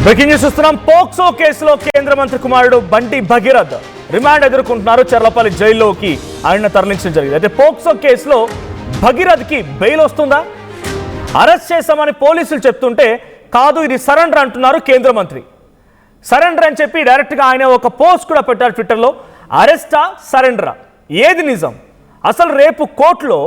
Breaking news చూస్తున్నాం. POCSO కేసులో కేంద్ర మంత్రి కుమారుడు బండి భగీరథ్ రిమాండ్ ఎదుర్కొంటున్నారు. చర్లపల్లి జైల్లోకి ఆయన తరలించడం జరిగింది. అయితే పోక్సో కేసులో భగీరథ్కి బెయిల్ వస్తుందా? అరెస్ట్ చేశామని పోలీసులు చెప్తుంటే కాదు, ఇది సరెండర్ అంటున్నారు కేంద్ర మంత్రి. సరెండర్ అని చెప్పి డైరెక్ట్గా ఆయన ఒక పోస్ట్ కూడా పెట్టారు ట్విట్టర్లో. అరెస్టా సరెండరా, ఏది నిజం? అసలు రేపు కోర్టులో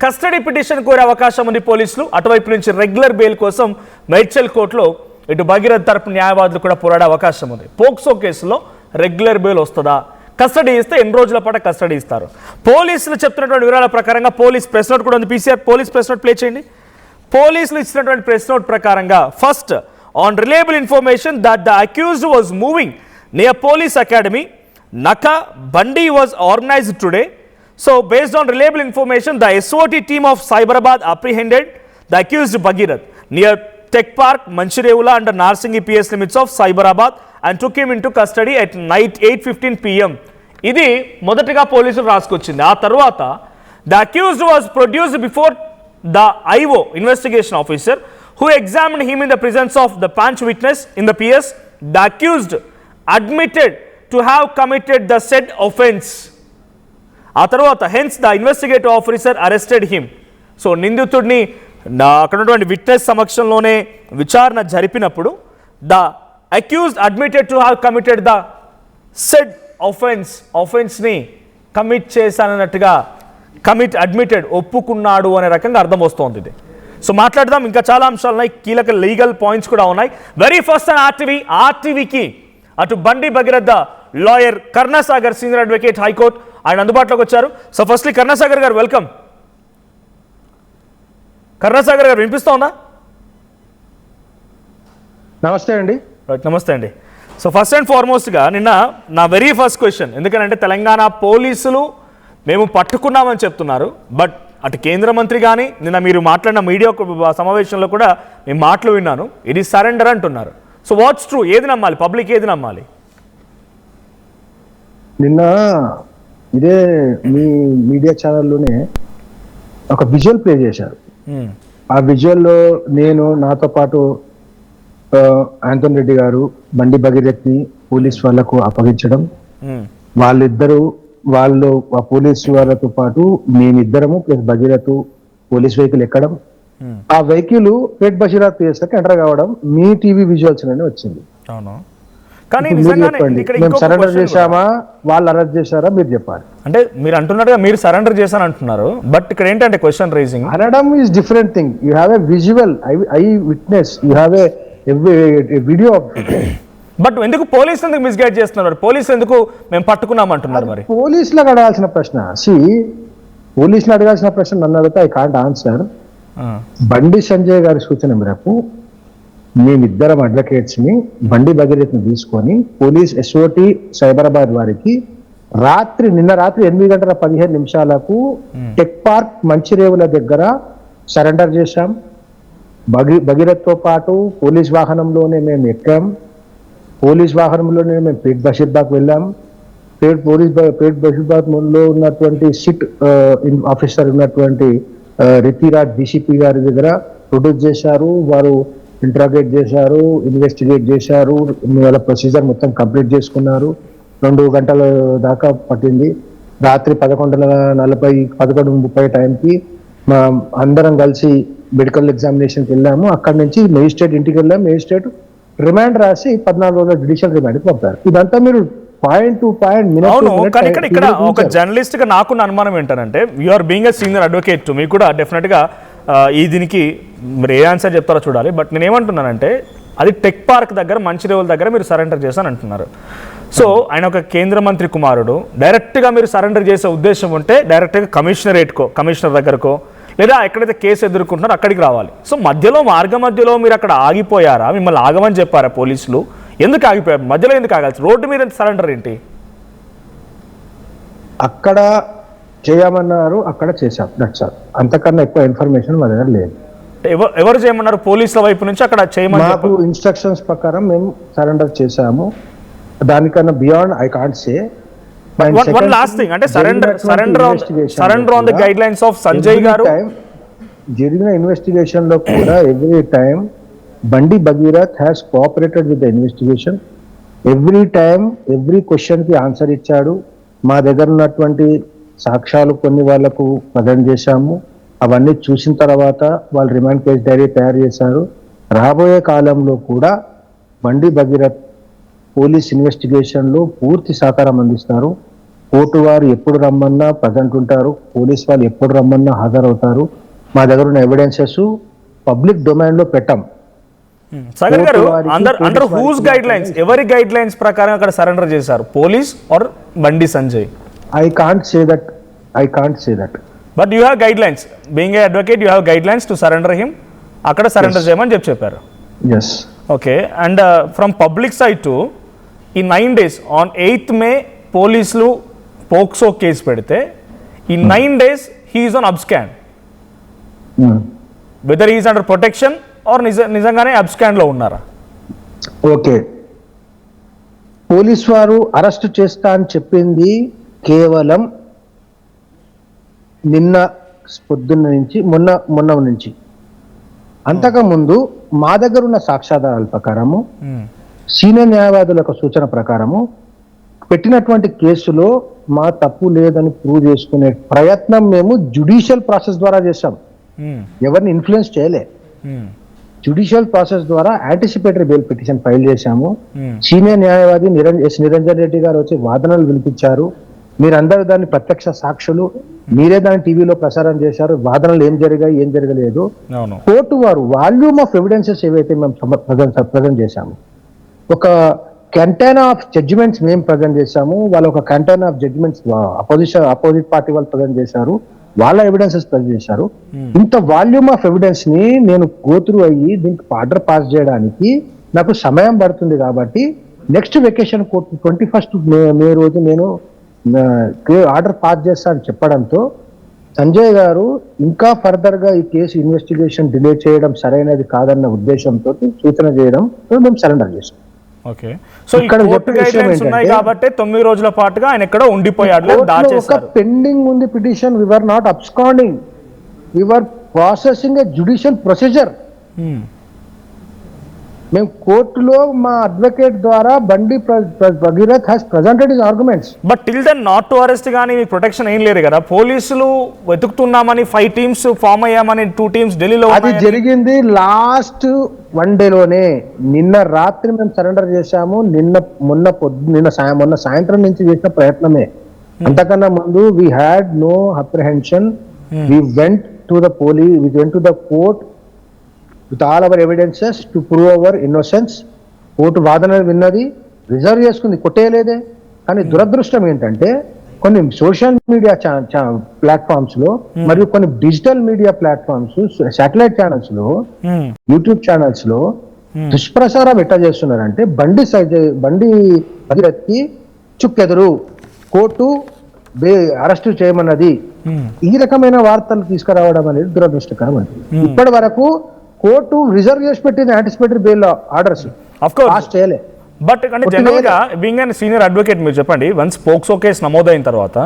కస్టడీ పిటిషన్ కోరే అవకాశం ఉంది పోలీసులు. అటువైపు నుంచి రెగ్యులర్ బెయిల్ కోసం మేడ్చల్ కోర్టులో ఇటు భగీరథ్ తరపు న్యాయవాదులు కూడా పోరాడే అవకాశం ఉంది. పోక్సో కేసులో రెగ్యులర్ బెయిల్ వస్తుందా? కస్టడీ ఇస్తే ఎన్ని రోజుల పాటు కస్టడీ ఇస్తారు? పోలీసులు చెప్తున్నటువంటి వివరాల ప్రకారంగా పోలీస్ ప్రెస్ నోట్ కూడా ఉంది. PCR police press note play చేయండి. పోలీసులు ఇచ్చినటువంటి ప్రెస్ నోట్ ప్రకారంగా first on reliable information that the accused was moving near police academy Naka Bandi was organized today. So based on reliable information, the SOT team of Cyberabad apprehended the accused Bhagirath near Tech Park, Manchirevula under Narsingi PS limits of Cyberabad and took him into custody at night 8:15 PM. ఇది మొదటిగా పోలీసులు రాసుకొచ్చింది. ఆ తర్వాత the accused was produced before the IO investigation officer who examined him in the presence of the punch witness in the PS. The accused admitted to have committed the said offense. ఆ తర్వాత hence the investigative officer arrested him. So నిందితుడిని అక్కడ ఉన్నటువంటి witness సమక్షంలోనే విచారణ జరిపినప్పుడు the accused admitted to have committed the said offense ని commit చేశానన్నట్టుగా admitted ఒప్పుకున్నాడు అనే రకంగా అర్థం వస్తోంది ఇది. సో మాట్లాడదాం, ఇంకా చాలా అంశాలు ఉన్నాయి, కీలక లీగల్ పాయింట్స్ కూడా ఉన్నాయి. వెరీ ఫస్ట్ అండ్ ఆర్టీవీకి అటు Bandi Bhagirath lawyer Karnasagar senior advocate high court ఆయన అందుబాటులోకి వచ్చారు. సో ఫస్ట్లీ కర్ణసాగర్ గారు వెల్కమ్. కర్ణసాగర్ గారు వినిపిస్తోందా? నమస్తే అండి. నమస్తే అండి. సో ఫస్ట్ అండ్ ఫార్మోస్ట్గా నిన్న నా వెరీ ఫస్ట్ క్వశ్చన్, ఎందుకంటే తెలంగాణ పోలీసులు మేము పట్టుకున్నామని చెప్తున్నారు, బట్ అటు కేంద్ర మంత్రి కానీ నిన్న మీరు మాట్లాడిన మీడియా సమావేశంలో కూడా నేను మాటలు విన్నాను, ఇది సరెండర్ అంటున్నారు. So what's true? ఏది నమ్మాలి? పబ్లిక్ ఏది నమ్మాలి? నిన్న ఇదే మీ మీడియా ఛానల్లోనే ఒక విజువల్ ప్లే చేశారు. ఆ విజువల్లో నేను, నాతో పాటు ఆంటోనీ రెడ్డి గారు బండి భగీరథ్ని పోలీస్ వాళ్లకు అప్పగించడం, వాళ్ళు ఆ పోలీస్ వాళ్ళతో పాటు మేమిద్దరము ప్లస్ భగీరథ్ పోలీస్ వెహికల్ ఎక్కడం, ఆ వెహికల్ పేట్ బషీరాబాద్ పిఎస్కి ఎంటర్ కావడం మీ టీవీ విజువల్స్ లోనే వచ్చింది. కానీ మేము సరెండర్ చేశామా, వాళ్ళు అరెస్ట్ చేశారా, మీరు చెప్పాలి. అంటే మీరు అంటున్నట్టుగా మీరు సరెండర్ చేశాను అంటున్నారు, బట్ ఇక్కడ ఏంటంటే క్వశ్చన్ రైజింగ్ అనడం is different thing. You have a visual I witness, you have a video of. But ఎందుకు పోలీసులు ఎందుకు మిస్గైడ్ చేస్తున్నారు? పోలీసులు ఎందుకు మేము పట్టుకున్నాం అంటున్నారు? మరి పోలీసులకు అడగాల్సిన ప్రశ్న, పోలీసులు అడగాల్సిన ప్రశ్న నన్ను అడిగితే ఐ కాంట్ ఆన్సర్. బండి సంజయ్ గారి సూచన మేరకు మేమిద్దరం అడ్వకేట్స్ ని బండి భగీరథ్ని తీసుకొని పోలీస్ SOT సైబరాబాద్ వారికి నిన్న రాత్రి 8:15 టెక్ పార్క్ మంచిరేవుల దగ్గర సరెండర్ చేశాం. భగీరథ్తో పాటు పోలీస్ వాహనంలోనే మేము ఎక్కాం. పోలీస్ వాహనంలోనే మేము పేట్ బషీర్బాగ్ వెళ్ళాం. పేట్ బషీర్బాగ్ లో ఉన్నటువంటి సిట్ ఆఫీసర్ ఉన్నటువంటి రితిరాజ్ DCP గారి దగ్గర ప్రొడ్యూస్ చేశారు. వారు ఇంట్రాగేట్ చేశారు, ఇన్వెస్టిగేట్ చేశారు, వాళ్ళ ప్రొసీజర్ మొత్తం కంప్లీట్ చేసుకున్నారు. 2 గంటల దాకా పట్టింది. రాత్రి 11:30 టైంకి మా అందరం కలిసి మెడికల్ ఎగ్జామినేషన్కి వెళ్ళాము. అక్కడి నుంచి మేజిస్ట్రేట్ ఇంటికి వెళ్ళాము. మేజిస్ట్రేట్ రిమాండ్ రాసి 14 రోజుల జ్యుడిషియల్ రిమాండ్కి పంపారు. ఇదంతా మీరు పాయింట్ టు పాయింట్. ఇక్కడ ఒక జర్నలిస్ట్ గా నాకున్న అనుమానం ఏంటంటే, you are being a senior advocate, మీకు కూడా డెఫినెట్ గా ఈ దీనికి మీరు ఏ ఆన్సర్ చెప్తారో చూడాలి. బట్ నేను ఏమంటున్నానంటే, అది టెక్ పార్క్ దగ్గర మంచిరేవుల దగ్గర మీరు సరెండర్ చేశాను అంటున్నారు. సో ఆయన ఒక కేంద్ర మంత్రి కుమారుడు, డైరెక్ట్గా మీరు సరెండర్ చేసే ఉద్దేశం ఉంటే డైరెక్ట్గా కమిషనర్ దగ్గరకో లేదా ఎక్కడైతే కేసు ఎదుర్కొంటున్నారో అక్కడికి రావాలి. సో మార్గ మధ్యలో మీరు అక్కడ ఆగిపోయారా? మిమ్మల్ని ఆగమని చెప్పారా పోలీసులు? ఎందుకు ఆగిపోయారు? మధ్యలో ఎందుకు ఆగాల్సి? రోడ్డు మీద సరెండర్ ఏంటి? అక్కడ చేయమన్నారు, అక్కడ చేశాం. అంతకన్నా ఎక్కువ ఇన్ఫర్మేషన్ మన దగ్గర లేదు. ఎవరు చేయమన్నారు? పోలీసుల వైపు నుంచి అక్కడ చేయమని మాకు ఇన్స్ట్రక్షన్స్ ప్రకారం మేము సరెండర్ చేశాము. దానికన్నా beyond I can't say. One last thing, అంటే surrender on the guide lines of Sanjay గారు జరిగిన ఇన్వెస్టిగేషన్ లో కూడా every time Bandi Bhagirath has cooperated with the investigation. Every time, every question కి ఆన్సర్ ఇచ్చాడు. మా దగ్గర ఉన్నటువంటి సాక్ష్యాలు కొన్ని వాళ్ళకు ప్రజెంట్ చేశాము. అవన్నీ చూసిన తర్వాత వాళ్ళు రిమాండ్ కేసు డైరీ తయారు చేశారు. రాబోయే కాలంలో కూడా బండి భగీరథ్ పోలీస్ ఇన్వెస్టిగేషన్లో పూర్తి సహకారం అందిస్తారు. కోర్టు వారు ఎప్పుడు రమ్మన్నా ప్రజెంట్ ఉంటారు. పోలీస్ వాళ్ళు ఎప్పుడు రమ్మన్నా హాజరవుతారు. మా దగ్గర ఉన్న ఎవిడెన్సెస్ పబ్లిక్ డొమైన్ లో పెట్టాం. సాగర్ గారు, అండర్ హూస్ గైడ్ లైన్స్, ఎవరి గైడ్ లైన్స్ ప్రకారం అక్కడ సరెండర్ చేశారు, police or Bandi Sanjay? I can't say that but you have guidelines, being a advocate you have guidelines to surrender him. అక్కడ surrender చేయమని చెప్పారు. Yes. Okay, and from public side to ఈ 9 days on 8th May పోలీసులు POCSO case పెడితే ఈ 9 days he's on abscond. Whether he's under protection are నిజంగానే abscond లో ఉన్నారా? ఓకే, పోలీస్ వారు అరెస్ట్ చేస్తా అని చెప్పింది కేవలం నిన్న పొద్దున్న నుంచి మొన్న నుంచి. అంతకుముందు మా దగ్గర ఉన్న సాక్ష్యాధారాల ప్రకారము, సీనియర్ న్యాయవాదుల యొక్క సూచన ప్రకారము పెట్టినటువంటి కేసులో మా తప్పు లేదని ప్రూవ్ చేసుకునే ప్రయత్నం మేము జ్యుడిషియల్ ప్రాసెస్ ద్వారా చేశాం. ఎవరిని ఇన్ఫ్లుయెన్స్ చేయలే. జ్యుడిషియల్ ప్రాసెస్ ద్వారా యాంటిసిపేటరీ బెయిల్ పిటిషన్ ఫైల్ చేశాము. సీనియర్ న్యాయవాది నిరంజన్ రెడ్డి గారు వచ్చి వాదనలు వినిపించారు. మీరందరూ దాన్ని ప్రత్యక్ష సాక్షులు, మీరే దాన్ని టీవీలో ప్రసారం చేశారు. వాదనలు ఏం జరిగాయి, ఏం జరగలేదు. కోర్టు వారు వాల్యూమ్ ఆఫ్ ఎవిడెన్సెస్ ఏవైతే మేము ప్రజెంట్ చేశాము, ఒక కంటైన్ ఆఫ్ జడ్జిమెంట్స్ మేము ప్రజెంట్ చేశాము. వాళ్ళు ఒక contain of judgments opposite party వాళ్ళు ప్రజెంట్ చేశారు, వాళ్ళ ఎవిడెన్సెస్ ప్రజెంట్ చేశారు. ఇంత వాల్యూమ్ ఆఫ్ ఎవిడెన్స్ ని నేను గోత్రూ అయ్యి దీనికి ఆర్డర్ పాస్ చేయడానికి నాకు సమయం పడుతుంది. కాబట్టి నెక్స్ట్ వెకేషన్ కోర్టు 21st మే రోజు నేను ఆర్డర్ పాస్ చేస్తా అని చెప్పడంతో సంజయ్ గారు ఇంకా ఫర్దర్ గా ఈ కేసు ఇన్వెస్టిగేషన్ డిలే చేయడం సరైనది కాదన్న ఉద్దేశంతో సూచన చేయడం మేము సరెండర్ చేసాం. ఓకే, సో ఇక్కడ గైడ్లైన్స్ ఉన్నాయి కాబట్టి 9 రోజుల పాటుగా ఆయన ఎక్కడ ఉండిపోయాడు. ఒక పెండింగ్ ఉంది petition. We were not absconding, we were processing a judicial procedure. మేము కోర్టులో మా అడ్వకేట్ ద్వారా Bandi Bhagirath has presented his arguments. But till then not to arrest గానీ ప్రొటెక్షన్ ఏం లేదు కదా. పోలీసులు వెతుకుతున్నామని 5 teams ఫామ్ అయ్యామని 2 teams ఢిల్లీలో, అది జరిగింది లాస్ట్ 1 dayలోనే. నిన్న రాత్రి మేము సరెండర్ చేశాము. మొన్న సాయంత్రం నుంచి చేసిన ప్రయత్నమే. అంతకన్నా ముందు we had no apprehension. We went to the police, we went to the court with all our evidences to prove our innocence. Court వాదన విన్నది, రిజర్వ్ చేసుకుంది, కొట్టేయలేదే. కానీ దురదృష్టం ఏంటంటే కొన్ని సోషల్ మీడియా ప్లాట్ఫామ్స్ లో మరియు కొన్ని digital media platforms, satellite channels లో, యూట్యూబ్ ఛానల్స్ లో దుష్ప్రచారం ఎట్లా చేస్తున్నారంటే బండి భగీరథ్కి చుక్కెదురు, కోర్టు అరెస్టు చేయమన్నది, ఈ రకమైన వార్తలు తీసుకురావడం అనేది దురదృష్టకరం. అంటే ఇప్పటి వరకు కోర్టు రిజర్వ్ చేసి పెట్టింది యాంటిసిపేటరీ బెయిల్ ఆర్డర్స్ పాస్ చేయలే. బట్ అంటే జనరల్ గా బీయింగ్ అండ్ సీనియర్ అడ్వకేట్ మీరు చెప్పండి, వన్స్ పోక్సో కేసు నమోదైన తర్వాత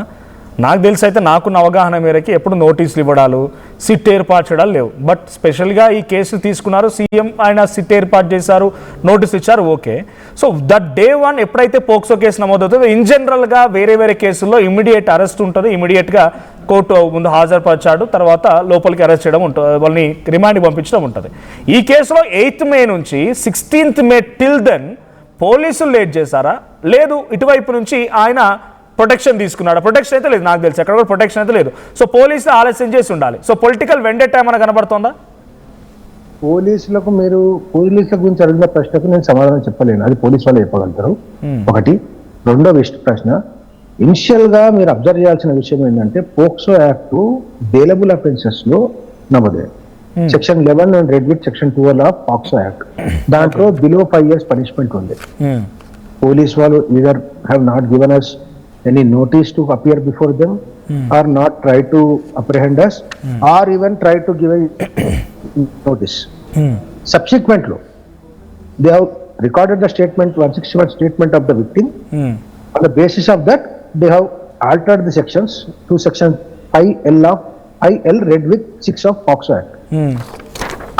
నాకు తెలిసి అయితే నాకున్న అవగాహన మేరకి ఎప్పుడు నోటీసులు ఇవ్వడాలు, సిట్ ఏర్పాటు చేయడాలు లేవు. బట్ స్పెషల్గా ఈ కేసు తీసుకున్నారు, సీఎం ఆయన సిట్ ఏర్పాటు చేశారు, నోటీస్ ఇచ్చారు, ఓకే. సో దట్ డే 1 ఎప్పుడైతే పోక్సో కేసు నమోదవుతుందో ఇన్ జనరల్గా వేరే కేసుల్లో ఇమీడియట్ అరెస్ట్ ఉంటుంది, ఇమీడియట్గా కోర్టు ముందు హాజరుపరిచాడు, తర్వాత లోపలికి అరెస్ట్ చేయడం ఉంటుంది, వాళ్ళని రిమాండ్కి పంపించడం ఉంటుంది. ఈ కేసులో 8th May నుంచి 16th May టిల్ దెన్ పోలీసులు లేట్ చేశారా, లేదు ఇటువైపు నుంచి ఆయన ప్రొటెక్షన్ తీసుకున్నాడు? ప్రొటెక్షన్ అయితే లేదు, నాకు తెలిసి ఎక్కడ కూడా ప్రొటెక్షన్ అయితే లేదు. సో పోలీసులు ఆలస్యం చేసి ఉండాలి. సో పొలిటికల్ వెండెట్టా ఏమైనా కనబడుతుందా? పోలీసుల గురించి అడిగిన ప్రశ్నకు నేను సమాధానం చెప్పలేను, అది పోలీసు వాళ్ళు చెప్పగలుగుతారు. ఒకటి. రెండో ప్రశ్న, ఇనిషియల్ గా మీరు అబ్జర్వ్ చేయాల్సిన విషయం ఏంటంటే పోక్సో యాక్ట్ బెయిలబుల్ అఫెన్సెస్ లో నమోదయ్యాయి. Section 11 and red with section 12 of POCSO act. దాంట్లో బిలో 5 years పనిష్మెంట్ ఉంది. పోలీస్ వాళ్ళు either have not given us any notice to appear before them, or not try to apprehend us, or even try to give a notice. Subsequently, they have recorded the statement, 161 statement of the victim. On the basis of that, they have altered the sections to section 5L read with 6 of POCSO Act.